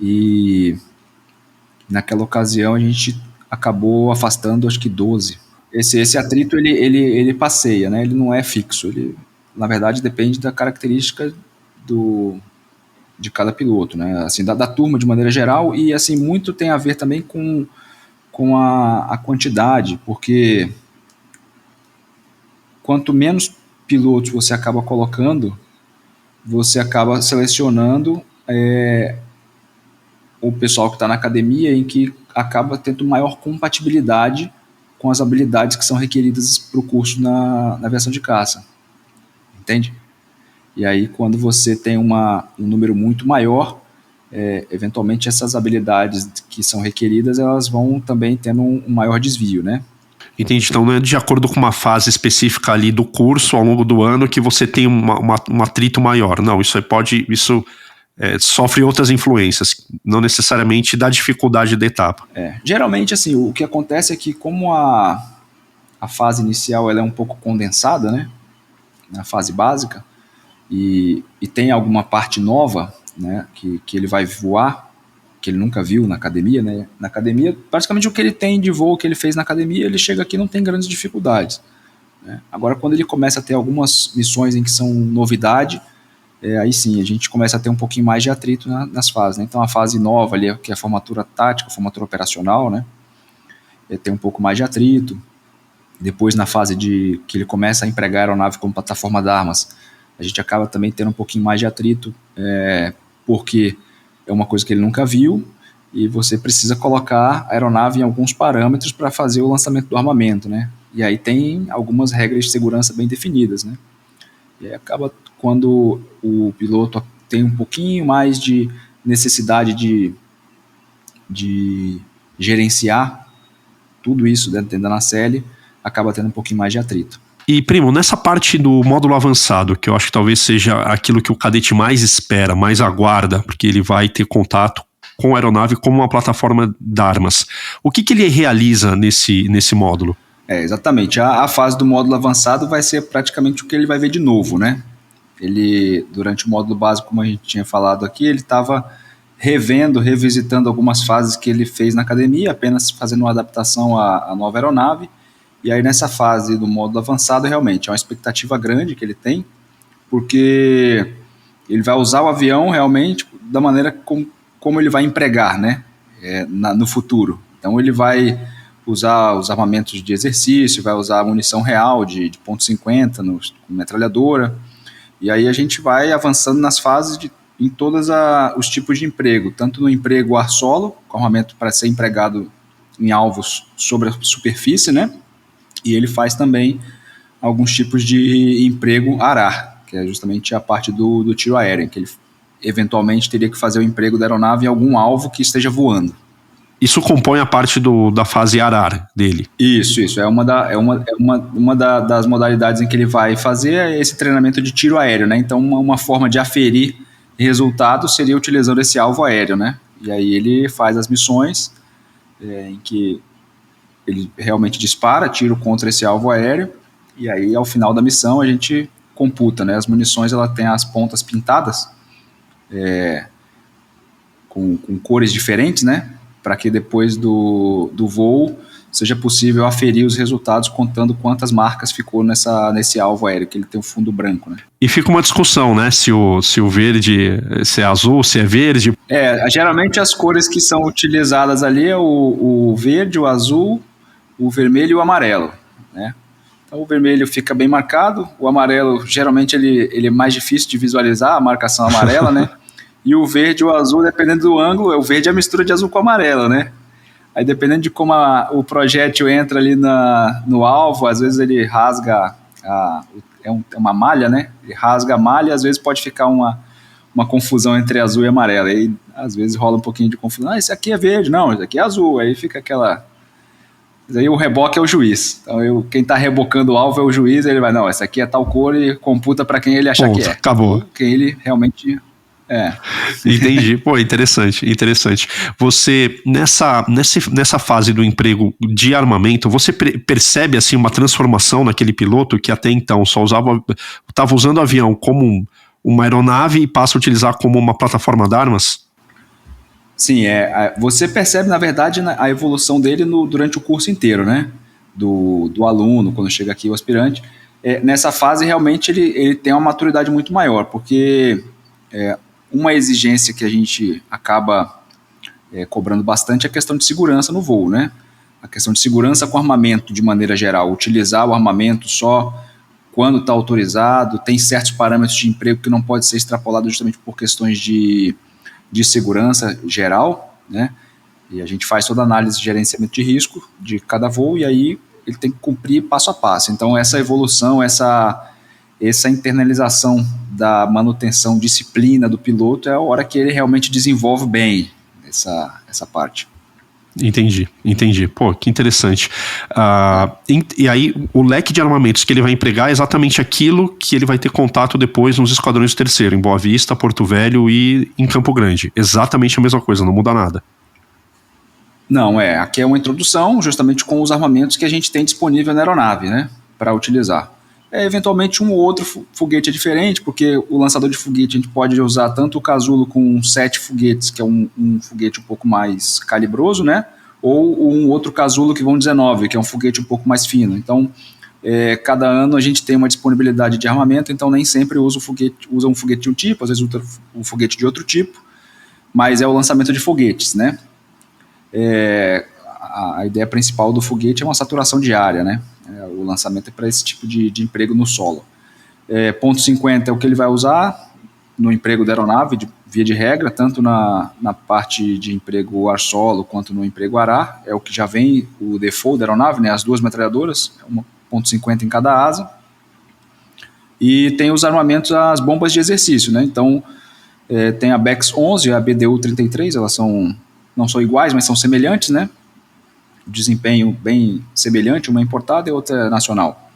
e naquela ocasião a gente acabou afastando acho que 12. Esse atrito ele passeia, né? Ele não é fixo, ele na verdade depende da característica de cada piloto, né? Assim, da turma de maneira geral, e assim, muito tem a ver também com a quantidade, porque quanto menos pilotos você acaba colocando, você acaba selecionando o pessoal que está na academia, em que acaba tendo maior compatibilidade com as habilidades que são requeridas para o curso na aviação de caça, entende? E aí, quando você tem um número muito maior, eventualmente essas habilidades que são requeridas, elas vão também tendo um maior desvio, né? Entendi. Então não é de acordo com uma fase específica ali do curso ao longo do ano que você tem um atrito maior. Não, isso sofre outras influências, não necessariamente da dificuldade da etapa. Geralmente, assim, o que acontece é que como a fase inicial ela é um pouco condensada, né? Na fase básica, e tem alguma parte nova, né, que ele vai voar, que ele nunca viu na academia, né? Na academia, praticamente o que ele tem de voo que ele fez na academia, ele chega aqui e não tem grandes dificuldades, né? Agora, quando ele começa a ter algumas missões em que são novidade, aí sim, a gente começa a ter um pouquinho mais de atrito nas fases, né? Então, a fase nova ali, que é a formatura tática, a formatura operacional, né? Tem um pouco mais de atrito. Depois, na fase que ele começa a empregar a aeronave como plataforma de armas, a gente acaba também tendo um pouquinho mais de atrito, porque é uma coisa que ele nunca viu e você precisa colocar a aeronave em alguns parâmetros para fazer o lançamento do armamento, né? E aí tem algumas regras de segurança bem definidas, né? E aí acaba, quando o piloto tem um pouquinho mais de necessidade de gerenciar tudo isso dentro da nacelle, acaba tendo um pouquinho mais de atrito. E, Primo, nessa parte do módulo avançado, que eu acho que talvez seja aquilo que o cadete mais espera, mais aguarda, porque ele vai ter contato com a aeronave como uma plataforma de armas, o que ele realiza nesse módulo? Exatamente. A fase do módulo avançado vai ser praticamente o que ele vai ver de novo, né? Ele, durante o módulo básico, como a gente tinha falado aqui, ele estava revisitando algumas fases que ele fez na academia, apenas fazendo uma adaptação à nova aeronave. E aí, nessa fase do módulo avançado, realmente é uma expectativa grande que ele tem, porque ele vai usar o avião realmente da maneira como ele vai empregar, né? No futuro. Então, ele vai usar os armamentos de exercício, vai usar a munição real de .50 com metralhadora. E aí a gente vai avançando nas fases em todos os tipos de emprego, tanto no emprego ar-solo, com armamento para ser empregado em alvos sobre a superfície, né? E ele faz também alguns tipos de emprego ar-ar, que é justamente a parte do tiro aéreo, que ele eventualmente teria que fazer o emprego da aeronave em algum alvo que esteja voando. Isso compõe a parte da fase ar-ar dele? Isso. É uma das modalidades em que ele vai fazer esse treinamento de tiro aéreo, né? Então, uma forma de aferir resultados seria utilizando esse alvo aéreo, né? E aí ele faz as missões em que ele realmente dispara tiro contra esse alvo aéreo, e aí ao final da missão a gente computa, né? As munições, ela tem as pontas pintadas com cores diferentes, né? Para que depois do voo seja possível aferir os resultados contando quantas marcas ficou nesse alvo aéreo, que ele tem um fundo branco, né? E fica uma discussão, né? Se o verde, se é azul, se é verde. Geralmente as cores que são utilizadas ali é o verde, o azul, o vermelho e o amarelo, né? Então o vermelho fica bem marcado, o amarelo geralmente ele é mais difícil de visualizar, a marcação amarela, né? E o verde e o azul, dependendo do ângulo, o verde é a mistura de azul com amarelo, né? Aí dependendo de como o projétil entra ali no alvo, às vezes ele rasga, é uma malha, né? Ele rasga a malha e às vezes pode ficar uma confusão entre azul e amarelo. Aí às vezes rola um pouquinho de confusão. Esse aqui é verde, não, esse aqui é azul. Aí fica aquela... Aí o reboque é o juiz. Então quem está rebocando o alvo é o juiz, ele vai, não, essa aqui é tal cor e computa para quem ele achar que é. Acabou. Quem ele realmente... Entendi. Pô, interessante. Você, nessa fase do emprego de armamento, você percebe, assim, uma transformação naquele piloto que até então só estava usando o avião como uma aeronave e passa a utilizar como uma plataforma de armas? Sim, você percebe, na verdade, a evolução dele durante o curso inteiro, né? Do aluno, quando chega aqui o aspirante. Nessa fase, realmente, ele tem uma maturidade muito maior, porque uma exigência que a gente acaba cobrando bastante é a questão de segurança no voo, né? A questão de segurança com armamento, de maneira geral. Utilizar o armamento só quando está autorizado, tem certos parâmetros de emprego que não pode ser extrapolado justamente por questões de segurança geral, né? E a gente faz toda a análise de gerenciamento de risco de cada voo e aí ele tem que cumprir passo a passo. Então essa evolução, essa internalização da manutenção, disciplina do piloto é a hora que ele realmente desenvolve bem essa parte. Entendi. Pô, que interessante. E aí, o leque de armamentos que ele vai empregar é exatamente aquilo que ele vai ter contato depois nos esquadrões do terceiro, em Boa Vista, Porto Velho e em Campo Grande. Exatamente a mesma coisa, não muda nada. Não, aqui é uma introdução justamente com os armamentos que a gente tem disponível na aeronave, né, para utilizar. Eventualmente um ou outro foguete é diferente, porque o lançador de foguete a gente pode usar tanto o casulo com 7 foguetes, que é um foguete um pouco mais calibroso, né? Ou um outro casulo que vão 19, que é um foguete um pouco mais fino. Então, cada ano a gente tem uma disponibilidade de armamento, então nem sempre usa um foguete de um tipo, às vezes usa um foguete de outro tipo, mas é o lançamento de foguetes, né? A ideia principal do foguete é uma saturação diária, né? O lançamento é para esse tipo de emprego no solo. Ponto 50 é o que ele vai usar no emprego da aeronave, via de regra, tanto na parte de emprego ar-solo quanto no emprego ar-ar. É o que já vem o default da aeronave, né? As duas metralhadoras, ponto 50 em cada asa. E tem os armamentos, as bombas de exercício, né? Então, tem a BEX-11 e a BDU-33, elas não são iguais, mas são semelhantes, né? Desempenho bem semelhante, uma é importada e outra é nacional.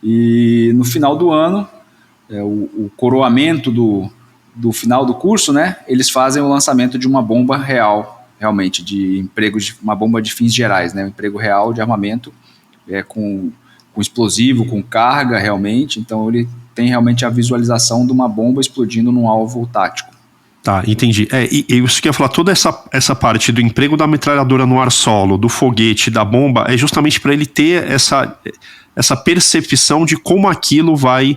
E no final do ano, o coroamento do final do curso, né, eles fazem o lançamento de uma bomba real, realmente, de emprego, uma bomba de fins gerais, né, um emprego real de armamento, com explosivo, com carga realmente, então ele tem realmente a visualização de uma bomba explodindo num alvo tático. Tá, entendi. E isso que eu ia falar, toda essa parte do emprego da metralhadora no ar solo, do foguete, da bomba, é justamente para ele ter essa percepção de como aquilo vai...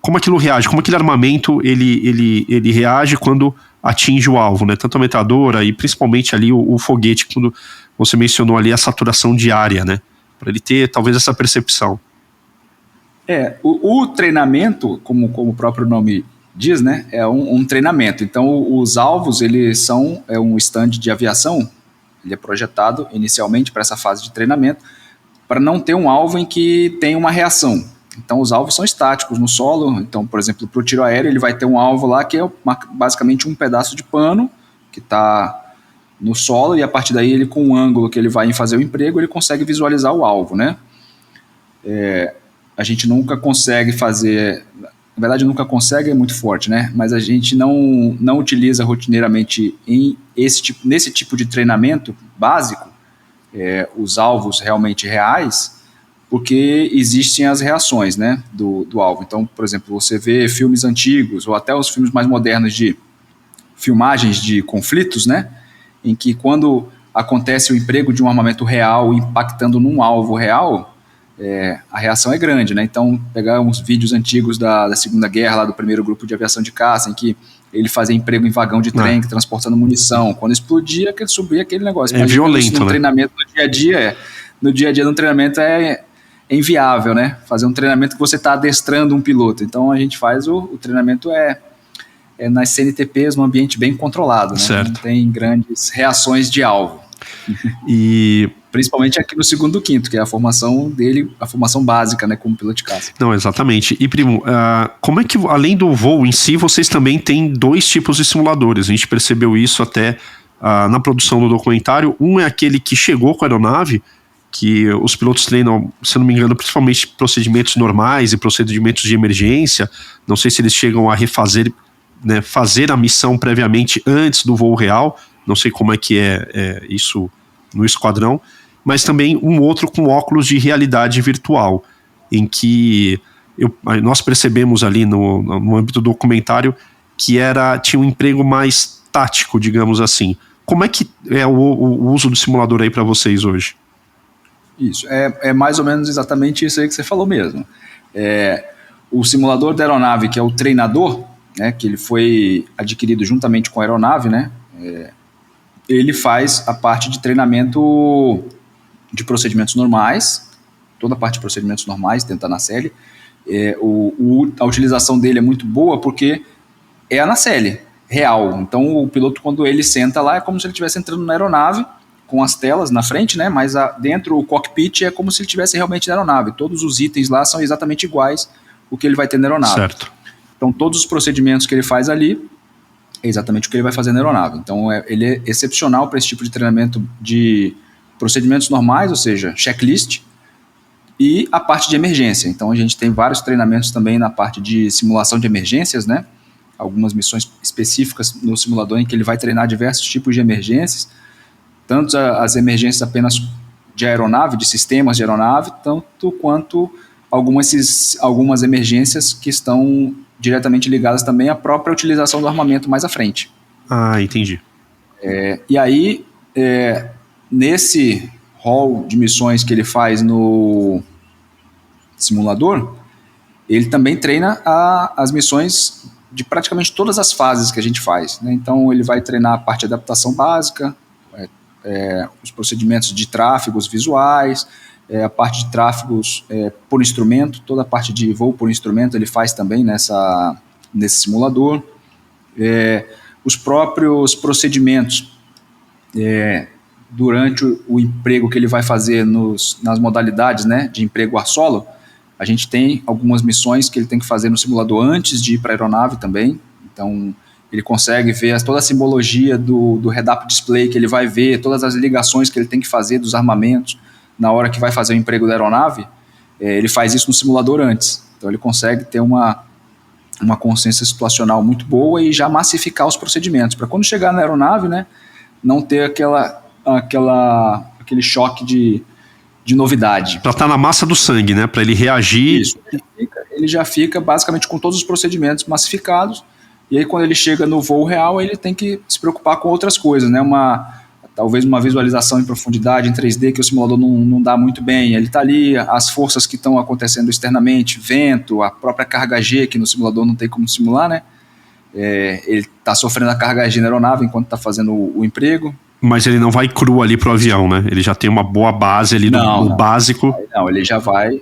como aquilo reage, como aquele armamento ele reage quando atinge o alvo, né? Tanto a metralhadora e principalmente ali o foguete, quando você mencionou ali a saturação diária, né? Para ele ter talvez essa percepção. O treinamento, como o próprio nome diz, né, é um treinamento. Então, os alvos, eles são um stand de aviação, ele é projetado inicialmente para essa fase de treinamento, para não ter um alvo em que tem uma reação. Então, os alvos são estáticos no solo. Então, por exemplo, para o tiro aéreo, ele vai ter um alvo lá que é basicamente um pedaço de pano que está no solo e a partir daí, ele com o ângulo que ele vai fazer o emprego, ele consegue visualizar o alvo, né? A gente nunca consegue fazer... Na verdade, nunca consegue, é muito forte, né? Mas a gente não utiliza rotineiramente nesse tipo de treinamento básico os alvos realmente reais, porque existem as reações, né, do alvo. Então, por exemplo, você vê filmes antigos ou até os filmes mais modernos de filmagens de conflitos, né, em que quando acontece o emprego de um armamento real impactando num alvo real, a reação é grande, né? Então, pegar uns vídeos antigos da Segunda Guerra, lá do primeiro grupo de aviação de caça, em que ele fazia emprego em vagão de trem, transportando munição. Quando explodia, subia aquele negócio. É violento, no treinamento no dia a dia, no dia a dia do treinamento é inviável, né? Fazer um treinamento que você está adestrando um piloto. Então, a gente faz o treinamento nas CNTPs, num ambiente bem controlado, né? Certo. Não tem grandes reações de alvo. E... principalmente aqui no segundo quinto, que é a formação dele, a formação básica, né, como piloto de caça. Não, exatamente. E, Primo, como é que, além do voo em si, vocês também têm 2 tipos de simuladores? A gente percebeu isso até na produção do documentário. Um é aquele que chegou com a aeronave que os pilotos treinam, se eu não me engano, principalmente procedimentos normais e procedimentos de emergência. Não sei se eles chegam a refazer, né, fazer a missão previamente antes do voo real. Não sei como é que é isso no esquadrão, mas também um outro com óculos de realidade virtual, em que nós percebemos ali no âmbito do documentário que tinha um emprego mais tático, digamos assim. Como é que é o uso do simulador aí para vocês hoje? Isso, é mais ou menos exatamente isso aí que você falou mesmo. O simulador da aeronave, que é o treinador, né, que ele foi adquirido juntamente com a aeronave, né, ele faz a parte de treinamento de procedimentos normais, toda a parte de procedimentos normais dentro da nacelle. A utilização dele é muito boa porque é a nacelle real. Então o piloto, quando ele senta lá, é como se ele estivesse entrando na aeronave, com as telas na frente, né? Mas dentro o cockpit é como se ele estivesse realmente na aeronave. Todos os itens lá são exatamente iguais o que ele vai ter na aeronave. Certo. Então todos os procedimentos que ele faz ali é exatamente o que ele vai fazer na aeronave. Então ele é excepcional para esse tipo de treinamento de procedimentos normais, ou seja, checklist, e a parte de emergência. Então a gente tem vários treinamentos também na parte de simulação de emergências, né? Algumas missões específicas no simulador em que ele vai treinar diversos tipos de emergências, tanto as emergências apenas de aeronave, de sistemas de aeronave, tanto quanto algumas emergências que estão diretamente ligadas também à própria utilização do armamento mais à frente. Ah, entendi. E aí, nesse rol de missões que ele faz no simulador, ele também treina as missões de praticamente todas as fases que a gente faz, né? Então ele vai treinar a parte de adaptação básica, os procedimentos de tráfegos visuais, a parte de tráfegos por instrumento, toda a parte de voo por instrumento ele faz também nesse simulador. Os próprios procedimentos durante o emprego que ele vai fazer nas modalidades, né, de emprego ar solo, a gente tem algumas missões que ele tem que fazer no simulador antes de ir para a aeronave também. Então ele consegue ver toda a simbologia do head-up display que ele vai ver, todas as ligações que ele tem que fazer dos armamentos na hora que vai fazer o emprego da aeronave. Ele faz isso no simulador antes. Então ele consegue ter uma consciência situacional muito boa e já massificar os procedimentos, para quando chegar na aeronave, né, não ter aquele choque de novidade. Para estar na massa do sangue, né, para ele reagir. Isso, ele já fica basicamente com todos os procedimentos massificados. E aí quando ele chega no voo real, ele tem que se preocupar com outras coisas, né? Talvez uma visualização em profundidade, em 3D, que o simulador não dá muito bem. Ele está ali, as forças que estão acontecendo externamente, vento, a própria carga G, que no simulador não tem como simular, né? Ele está sofrendo a carga G na aeronave enquanto está fazendo o emprego. Mas ele não vai cru ali pro avião, né? Ele já tem uma boa base ali no básico. Não, ele já vai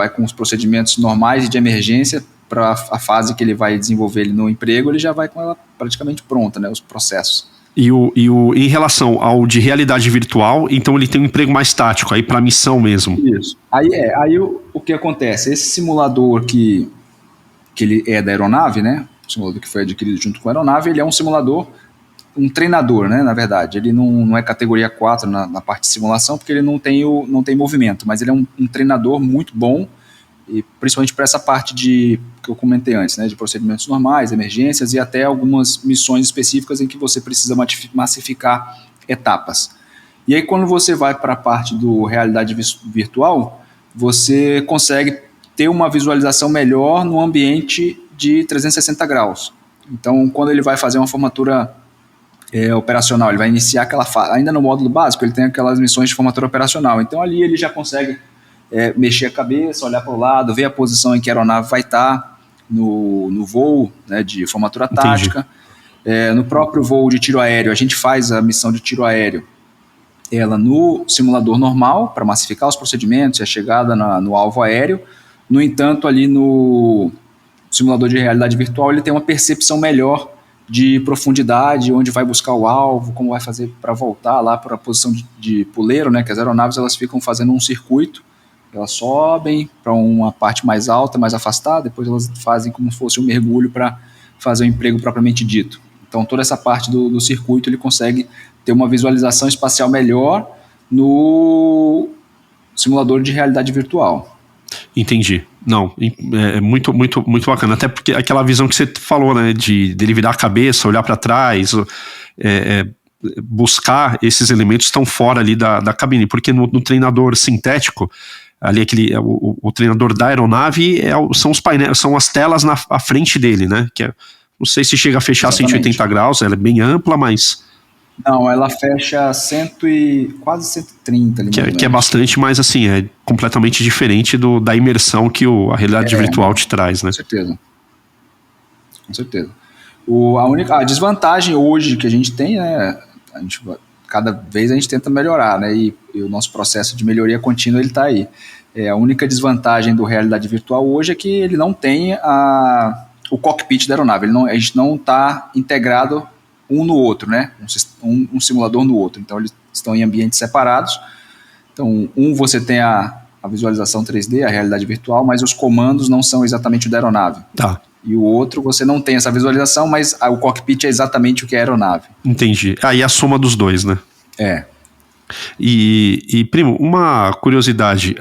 com os procedimentos normais e de emergência para a fase que ele vai desenvolver ele no emprego, ele já vai com ela praticamente pronta, né, os processos. E em relação ao de realidade virtual, então ele tem um emprego mais tático, aí para missão mesmo. Isso. Aí o que acontece? Esse simulador que ele é da aeronave, né, o simulador que foi adquirido junto com a aeronave, ele é um simulador, um treinador, né, na verdade. Ele não é categoria 4 na parte de simulação, porque ele não tem movimento, mas ele é um treinador muito bom, e principalmente para essa parte que eu comentei antes, né, de procedimentos normais, emergências e até algumas missões específicas em que você precisa massificar etapas. E aí quando você vai para a parte do realidade virtual, você consegue ter uma visualização melhor no ambiente de 360 graus. Então quando ele vai fazer uma formatura operacional, ele vai iniciar aquela fase, ainda no módulo básico ele tem aquelas missões de formatura operacional, então ali ele já consegue mexer a cabeça, olhar para o lado, ver a posição em que a aeronave vai estar no voo, né, de formatura tática. No próprio voo de tiro aéreo, a gente faz a missão de tiro aéreo ela no simulador normal, para massificar os procedimentos e a chegada no alvo aéreo. No entanto, ali no simulador de realidade virtual, ele tem uma percepção melhor de profundidade, onde vai buscar o alvo, como vai fazer para voltar lá para a posição de puleiro, né, que as aeronaves elas ficam fazendo um circuito. Elas sobem para uma parte mais alta, mais afastada, depois elas fazem como se fosse um mergulho para fazer o emprego propriamente dito. Então toda essa parte do circuito ele consegue ter uma visualização espacial melhor no simulador de realidade virtual. Entendi. Não, é muito, muito, muito bacana. Até porque aquela visão que você falou, né, de ele virar a cabeça, olhar para trás, buscar esses elementos estão fora ali da cabine. Porque no treinador sintético, ali o treinador da aeronave são os painéis, são as telas à frente dele, né? Não sei se chega a fechar Exatamente. 180 graus, ela é bem ampla, mas... Não, ela fecha quase 130 ali. Que é bastante, mas assim, é completamente diferente da imersão que a realidade virtual te traz, né? Com certeza. Com certeza. A desvantagem hoje que a gente tem, né? Cada vez a gente tenta melhorar, né? E o nosso processo de melhoria contínua, ele está aí. A única desvantagem do realidade virtual hoje é que ele não tem o cockpit da aeronave. A gente não está integrado um no outro, né? Um simulador no outro. Então, eles estão em ambientes separados. Então, você tem a visualização 3D, a realidade virtual, mas os comandos não são exatamente o da aeronave. Tá. E o outro, você não tem essa visualização, mas o cockpit é exatamente o que é a aeronave. Entendi. Aí a soma dos dois, né? E primo, uma curiosidade.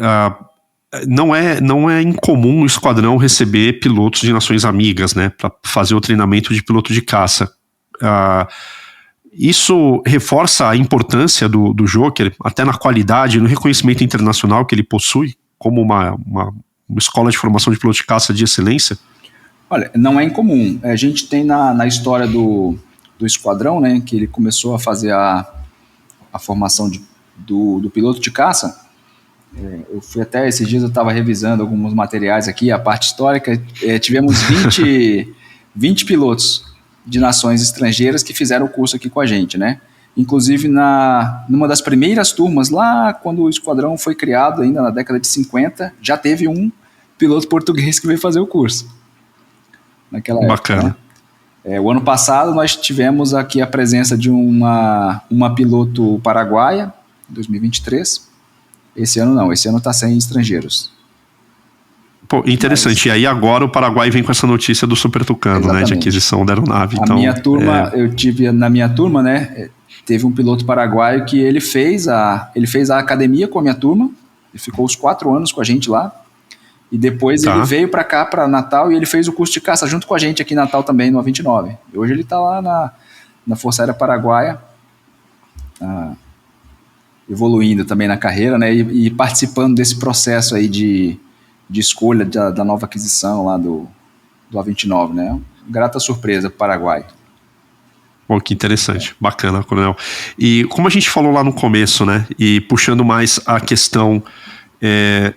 Não é incomum o esquadrão receber pilotos de nações amigas, né? Para fazer o treinamento de piloto de caça. Isso reforça a importância do Joker, até na qualidade, no reconhecimento internacional que ele possui, como uma escola de formação de piloto de caça de excelência? Olha, não é incomum. A gente tem na história do esquadrão, né, que ele começou a fazer a formação do piloto de caça. Eu fui até esses dias, eu estava revisando alguns materiais aqui, a parte histórica. Tivemos 20 pilotos de nações estrangeiras que fizeram o curso aqui com a gente, né? Inclusive numa das primeiras turmas, lá quando o esquadrão foi criado, ainda na década de 50, já teve um piloto português que veio fazer o curso. Naquela Bacana. Época, né? O ano passado nós tivemos aqui a presença de uma piloto paraguaia, em 2023. Esse ano não, esse ano está sem estrangeiros. Pô, interessante. E aí agora o Paraguai vem com essa notícia do Super Tucano, né, de aquisição da aeronave. Na minha turma, né, teve um piloto paraguaio que ele fez a academia com a minha turma, ele ficou os 4 anos com a gente lá, e depois ele veio para cá, para Natal, e ele fez o curso de caça junto com a gente aqui em Natal também, no A29. E hoje ele está lá na Força Aérea Paraguaia, evoluindo também na carreira, né, e participando desse processo aí de escolha da nova aquisição lá do A29, né? Grata surpresa para o Paraguai. Bom, que interessante, bacana, Coronel. E como a gente falou lá no começo, né, e puxando mais a questão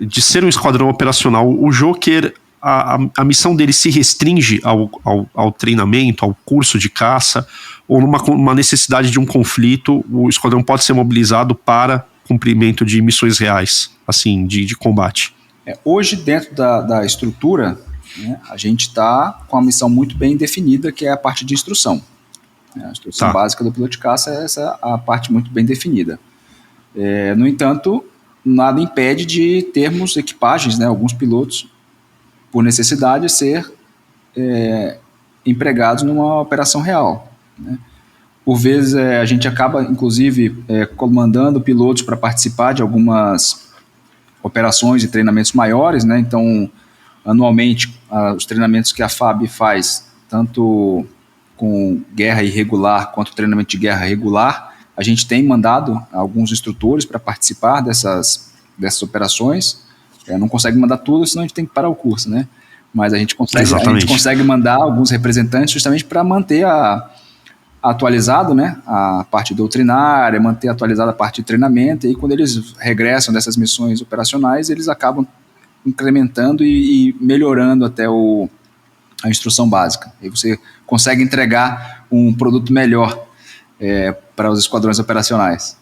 de ser um esquadrão operacional, o Joker, a missão dele se restringe ao treinamento, ao curso de caça, ou numa necessidade de um conflito, o esquadrão pode ser mobilizado para cumprimento de missões reais, assim, de combate? Hoje, dentro da estrutura, né, a gente está com uma missão muito bem definida, que é a parte de instrução. A instrução básica do piloto de caça é a parte muito bem definida. No entanto, nada impede de termos equipagens, né, alguns pilotos, por necessidade, ser empregados numa operação real. Né? Por vezes, a gente acaba, inclusive, comandando pilotos para participar de algumas operações e treinamentos maiores, né? Então, anualmente, os treinamentos que a FAB faz, tanto com guerra irregular quanto treinamento de guerra regular, a gente tem mandado alguns instrutores para participar dessas operações. Não consegue mandar tudo, senão a gente tem que parar o curso, né? Mas a gente consegue mandar alguns representantes justamente para manter atualizado, né, a parte doutrinária, manter atualizada a parte de treinamento, e aí quando eles regressam dessas missões operacionais, eles acabam incrementando e melhorando até a instrução básica. Aí você consegue entregar um produto melhor para os esquadrões operacionais.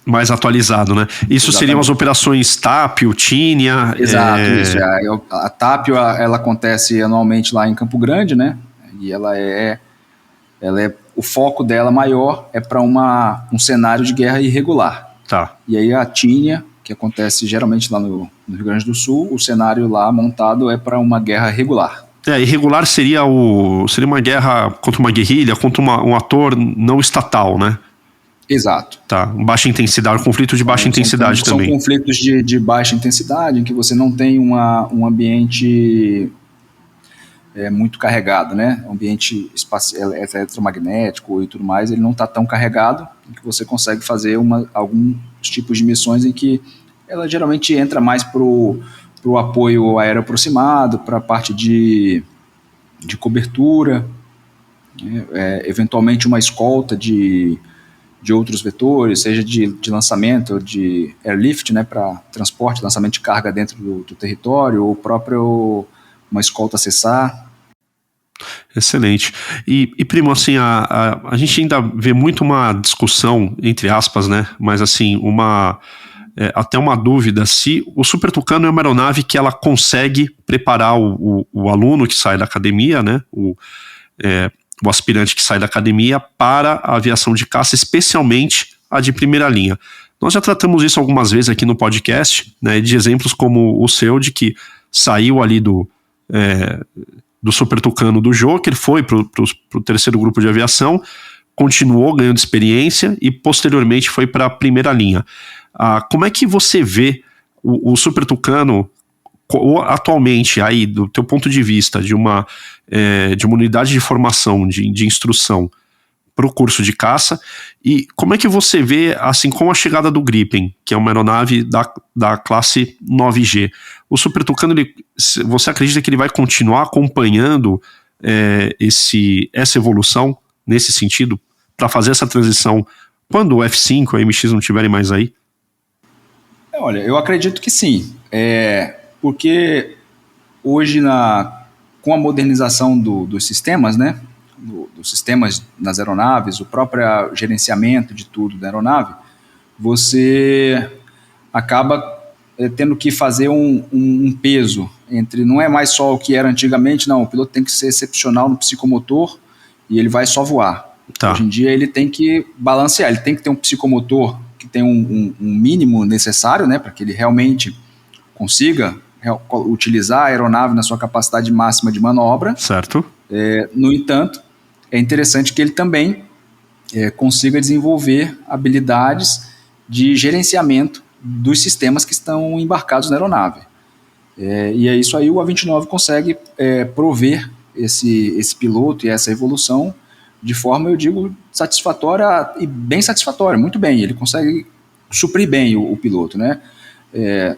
Mais atualizado, né? Isso Exatamente. Seriam as operações TAPIO, TINIA... Exato, isso. A TAPIO, ela acontece anualmente lá em Campo Grande, né? E ela o foco dela maior é para um cenário de guerra irregular. Tá. E aí a TINIA, que acontece geralmente lá no Rio Grande do Sul, o cenário lá montado é para uma guerra regular. Irregular seria uma guerra contra uma guerrilha, contra um ator não estatal, né? Exato. Tá, baixa intensidade, conflito de baixa intensidade também. São conflitos de baixa intensidade, em que você não tem um ambiente muito carregado, né? O ambiente eletromagnético e tudo mais, ele não está tão carregado, em que você consegue fazer alguns tipos de missões em que ela geralmente entra mais para o apoio aéreo aproximado, para a parte de cobertura, né? Eventualmente uma escolta de outros vetores, seja de lançamento, de airlift, né, para transporte, lançamento de carga dentro do território, ou próprio uma escolta cessar. Excelente. E primo, assim, a gente ainda vê muito uma discussão, entre aspas, né, mas assim, até uma dúvida se o Super Tucano é uma aeronave que ela consegue preparar o aluno que sai da academia, né, o aspirante que sai da academia para a aviação de caça, especialmente a de primeira linha. Nós já tratamos isso algumas vezes aqui no podcast, né, de exemplos como o seu, de que saiu ali do Super Tucano do Joker, foi para o terceiro grupo de aviação, continuou ganhando experiência e posteriormente foi para a primeira linha. Como é que você vê o Super Tucano atualmente, aí, do teu ponto de vista, de uma unidade de formação, de instrução para o curso de caça, e como é que você vê, assim, com a chegada do Gripen, que é uma aeronave da classe 9G, o Super Tucano, você acredita que ele vai continuar acompanhando essa evolução, nesse sentido, para fazer essa transição, quando o F5 e a MX não estiverem mais aí? Olha, eu acredito que sim, porque hoje, com a modernização dos sistemas, né, dos sistemas nas aeronaves, o próprio gerenciamento de tudo da aeronave, você acaba tendo que fazer um peso entre, não é mais só o que era antigamente, não, o piloto tem que ser excepcional no psicomotor e ele vai só voar. Tá. Hoje em dia ele tem que balancear, ele tem que ter um psicomotor que tem um mínimo necessário, né, para que ele realmente consiga utilizar a aeronave na sua capacidade máxima de manobra. Certo. No entanto, é interessante que ele também consiga desenvolver habilidades de gerenciamento dos sistemas que estão embarcados na aeronave. E é isso aí, o A29 consegue prover esse piloto e essa evolução de forma, eu digo, satisfatória e bem satisfatória, muito bem. Ele consegue suprir bem o piloto, né?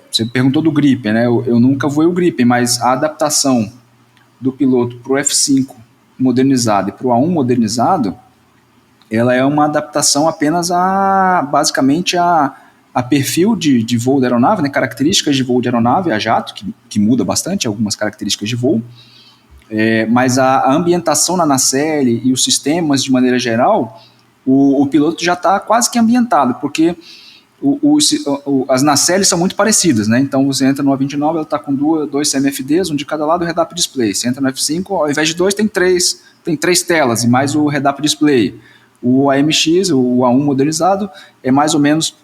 Você perguntou do Gripen, né? Eu nunca voei o Gripen, mas a adaptação do piloto para o F5 modernizado e para o A1 modernizado, ela é uma adaptação apenas basicamente a perfil de voo da aeronave, né? Características de voo de aeronave, a jato, que muda bastante algumas características de voo, mas a ambientação na nacelle e os sistemas de maneira geral, o piloto já está quase que ambientado, porque as nacelles são muito parecidas, né? Então você entra no A29, ela está com dois CMFDs, um de cada lado, o head-up display. Você entra no F5, ao invés de dois, tem três telas e mais o head-up display. O AMX, o A1 modernizado, é mais ou menos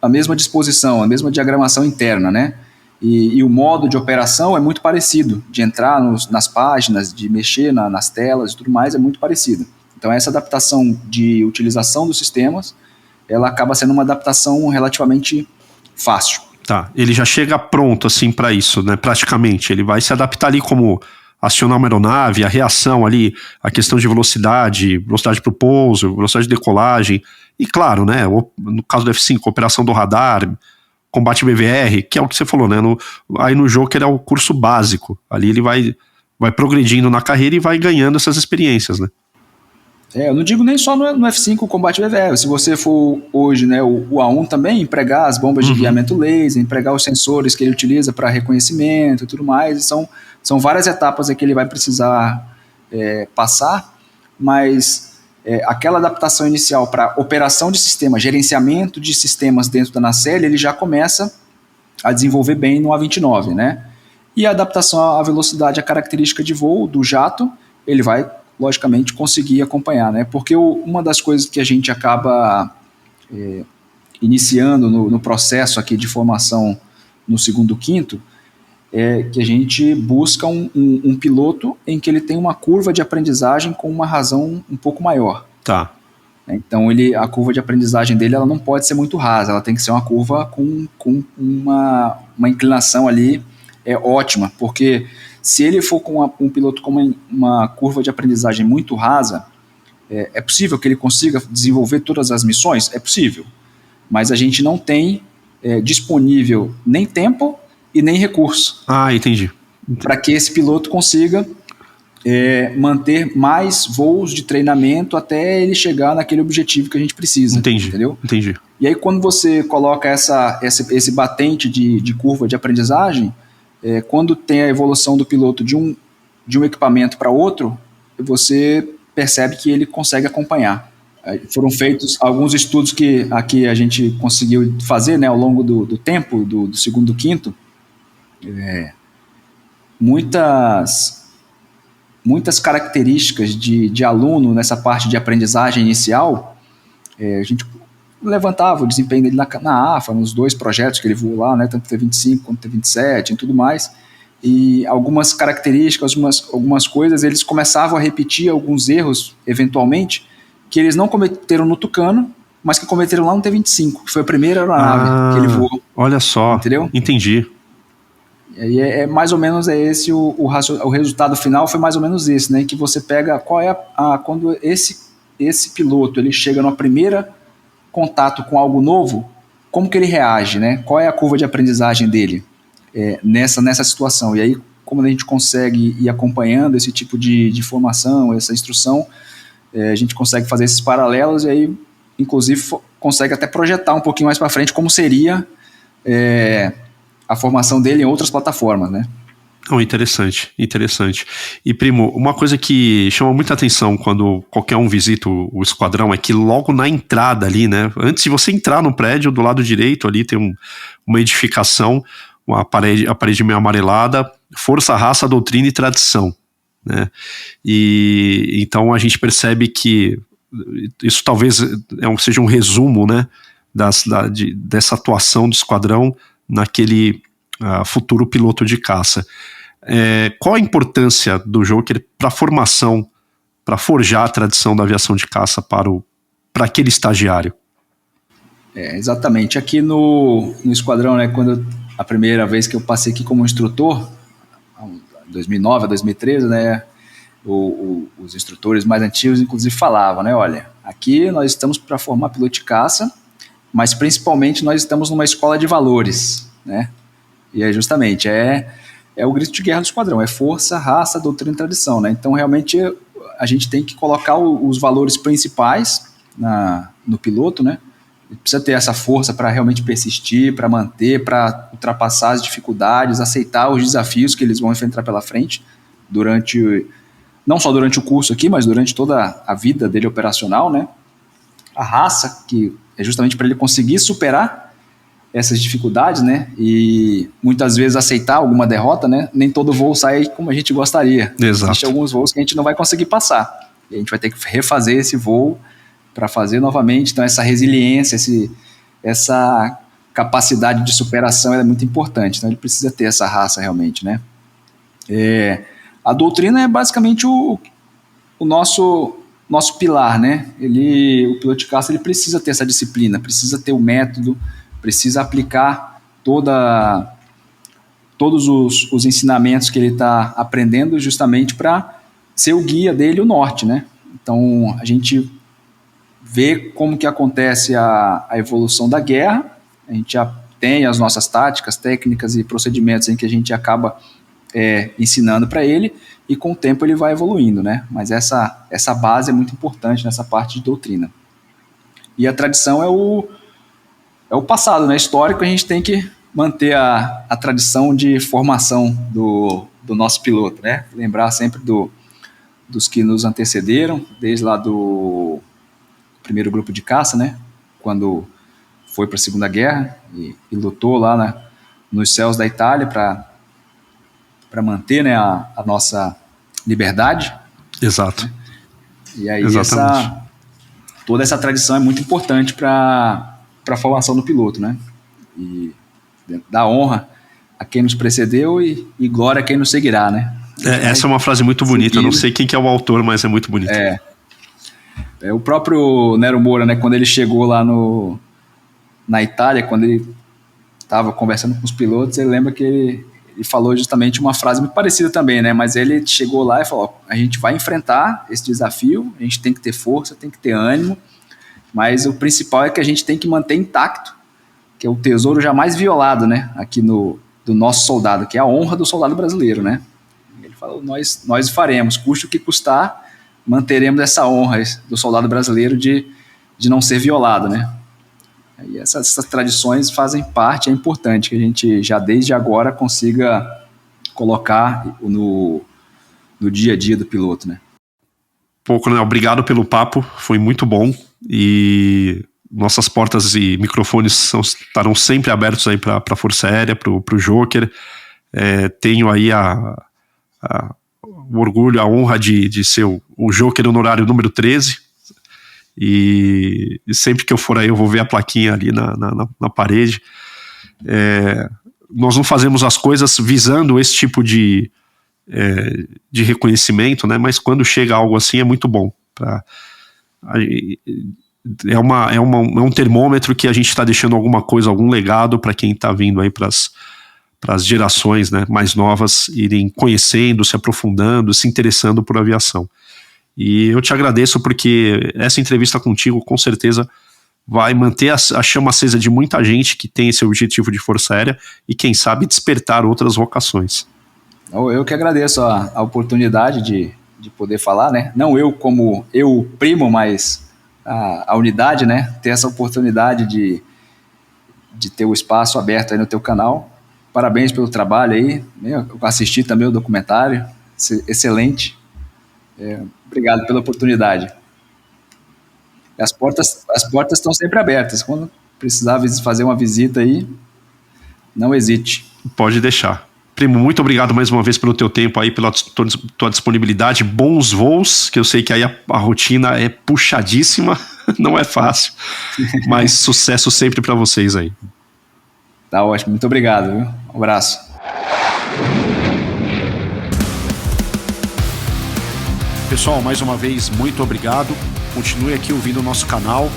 a mesma disposição, a mesma diagramação interna, né? E o modo de operação é muito parecido, de entrar nas páginas, de mexer nas telas e tudo mais, é muito parecido. Então essa adaptação de utilização dos sistemas, ela acaba sendo uma adaptação relativamente fácil. Tá, ele já chega pronto assim para isso, né? Praticamente, ele vai se adaptar ali como acionar uma aeronave, a reação ali, a questão de velocidade para o pouso, velocidade de decolagem, e claro, né, no caso do F5, operação do radar, combate BVR, que é o que você falou, né, aí no Joker é o curso básico, ali ele vai progredindo na carreira e vai ganhando essas experiências, né. Eu não digo nem só no F5 o combate BVR, se você for hoje, né, o A1 também, empregar as bombas de guiamento laser, empregar os sensores que ele utiliza para reconhecimento e tudo mais, são várias etapas que ele vai precisar passar, mas aquela adaptação inicial para operação de sistema, gerenciamento de sistemas dentro da nacelle, ele já começa a desenvolver bem no A29, né? E a adaptação à velocidade, à característica de voo do jato, ele vai logicamente conseguir acompanhar, né? Porque uma das coisas que a gente acaba iniciando no processo aqui de formação no segundo quinto é que a gente busca um piloto em que ele tem uma curva de aprendizagem com uma razão um pouco maior. Tá. Então, a curva de aprendizagem dele ela não pode ser muito rasa, ela tem que ser uma curva com uma inclinação ali ótima, porque se ele for com um piloto com uma curva de aprendizagem muito rasa, é possível que ele consiga desenvolver todas as missões? É possível, mas a gente não tem disponível nem tempo e nem recurso. Entendi. Para que esse piloto consiga manter mais voos de treinamento até ele chegar naquele objetivo que a gente precisa. Entendeu? Entendi. E aí quando você coloca esse batente de curva de aprendizagem, quando tem a evolução do piloto de um equipamento para outro, você percebe que ele consegue acompanhar. Foram feitos alguns estudos que aqui a gente conseguiu fazer, né, ao longo do tempo, do segundo do quinto, muitas características de aluno nessa parte de aprendizagem inicial, a gente levantava o desempenho dele na AFA, nos 2 projetos que ele voou lá, né, tanto T25 quanto T27 e tudo mais, e algumas características, algumas coisas, eles começavam a repetir alguns erros, eventualmente, que eles não cometeram no Tucano, mas que cometeram lá no T25, que foi a primeira aeronave que ele voou. Olha só, entendeu? Entendi. E aí mais ou menos esse o resultado final foi mais ou menos esse, né? Que você pega qual é quando esse piloto ele chega no primeiro contato com algo novo, como que ele reage, né? Qual é a curva de aprendizagem dele nessa situação? E aí como a gente consegue ir acompanhando esse tipo de formação, essa instrução, a gente consegue fazer esses paralelos e aí inclusive consegue até projetar um pouquinho mais para frente como seria a formação dele em outras plataformas, né? Interessante. E, Primo, uma coisa que chama muita atenção quando qualquer um visita o esquadrão é que logo na entrada ali, né? Antes de você entrar no prédio, do lado direito ali tem uma edificação, a parede meio amarelada, força, raça, doutrina e tradição, né? E então a gente percebe que isso talvez seja um resumo, né? Dessa atuação do esquadrão naquele futuro piloto de caça. Qual a importância do Joker para a formação, para forjar a tradição da aviação de caça para aquele estagiário? Exatamente. Aqui no esquadrão, né, quando a primeira vez que eu passei aqui como instrutor, 2009 a 2013, né, os instrutores mais antigos inclusive falavam, né, olha, aqui nós estamos para formar piloto de caça, mas principalmente nós estamos numa escola de valores, né? E é justamente, o grito de guerra do esquadrão, é força, raça, doutrina e tradição, né? Então realmente a gente tem que colocar os valores principais no piloto, né? Ele precisa ter essa força para realmente persistir, para manter, para ultrapassar as dificuldades, aceitar os desafios que eles vão enfrentar pela frente, não só durante o curso aqui, mas durante toda a vida dele operacional, né? A raça, que é justamente para ele conseguir superar essas dificuldades, né? E muitas vezes aceitar alguma derrota, né? Nem todo voo sai como a gente gostaria. Exato. Existem alguns voos que a gente não vai conseguir passar. E a gente vai ter que refazer esse voo para fazer novamente. Então essa resiliência, essa capacidade de superação é muito importante. Então ele precisa ter essa raça realmente, né? A doutrina é basicamente o nosso pilar, né? O piloto de caça ele precisa ter essa disciplina, precisa ter o método, precisa aplicar todos os ensinamentos que ele está aprendendo justamente para ser o guia dele, o norte, né? Então a gente vê como que acontece a evolução da guerra, a gente já tem as nossas táticas, técnicas e procedimentos em que a gente acaba ensinando para ele, e com o tempo ele vai evoluindo, né? Mas essa base é muito importante nessa parte de doutrina. E a tradição é o passado, né? Histórico, a gente tem que manter a tradição de formação do nosso piloto, né? Lembrar sempre dos que nos antecederam, desde lá do primeiro grupo de caça, né? Quando foi para a Segunda Guerra e lutou lá nos céus da Itália para manter, né, a nossa liberdade. Exato. Né? E aí toda essa tradição é muito importante para a formação do piloto, né? E dá honra a quem nos precedeu e glória a quem nos seguirá, né? Essa é uma frase muito bonita, eu não sei quem que é o autor, mas é muito bonita. O próprio Nero Moura, né, quando ele chegou lá na Itália, quando ele estava conversando com os pilotos, ele lembra que ele falou justamente uma frase muito parecida também, né? Mas ele chegou lá e falou: a gente vai enfrentar esse desafio, a gente tem que ter força, tem que ter ânimo, mas o principal é que a gente tem que manter intacto, que é o tesouro jamais violado, né? Aqui do nosso soldado, que é a honra do soldado brasileiro, né? Ele falou: nós faremos, custe o que custar, manteremos essa honra do soldado brasileiro de não ser violado, né? E essas tradições fazem parte, é importante que a gente já desde agora consiga colocar no dia a dia do piloto, né? Pô, Coronel, obrigado pelo papo, foi muito bom, e nossas portas e microfones estarão sempre abertos aí para a Força Aérea, para o Joker. Tenho aí o orgulho, a honra de ser o Joker honorário número 13, e sempre que eu for aí eu vou ver a plaquinha ali na parede. Nós não fazemos as coisas visando esse tipo de reconhecimento, né? Mas quando chega algo assim é muito bom. É um termômetro que a gente está deixando alguma coisa, algum legado para quem está vindo aí para as gerações, né, mais novas irem conhecendo, se aprofundando, se interessando por aviação. E eu te agradeço porque essa entrevista contigo com certeza vai manter a chama acesa de muita gente que tem esse objetivo de Força Aérea e quem sabe despertar outras vocações. Eu que agradeço a oportunidade de poder falar, né? Não eu como eu primo, mas a unidade, né? Ter essa oportunidade de ter o espaço aberto aí no teu canal. Parabéns pelo trabalho aí. Eu assisti também o documentário, excelente. Obrigado pela oportunidade. As portas estão sempre abertas. Quando precisar fazer uma visita aí, não hesite. Pode deixar. Primo, muito obrigado mais uma vez pelo teu tempo aí, pela tua disponibilidade, bons voos, que eu sei que aí a rotina é puxadíssima, não é fácil, mas sucesso sempre para vocês aí. Tá ótimo, muito obrigado, viu? Um abraço. Pessoal, mais uma vez, muito obrigado. Continue aqui ouvindo o nosso canal.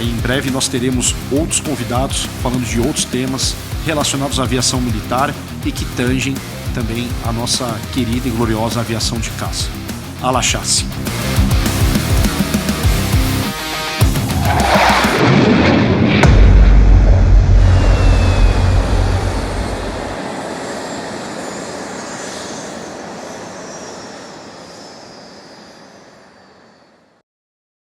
Em breve nós teremos outros convidados falando de outros temas relacionados à aviação militar e que tangem também a nossa querida e gloriosa aviação de caça. À la chasse!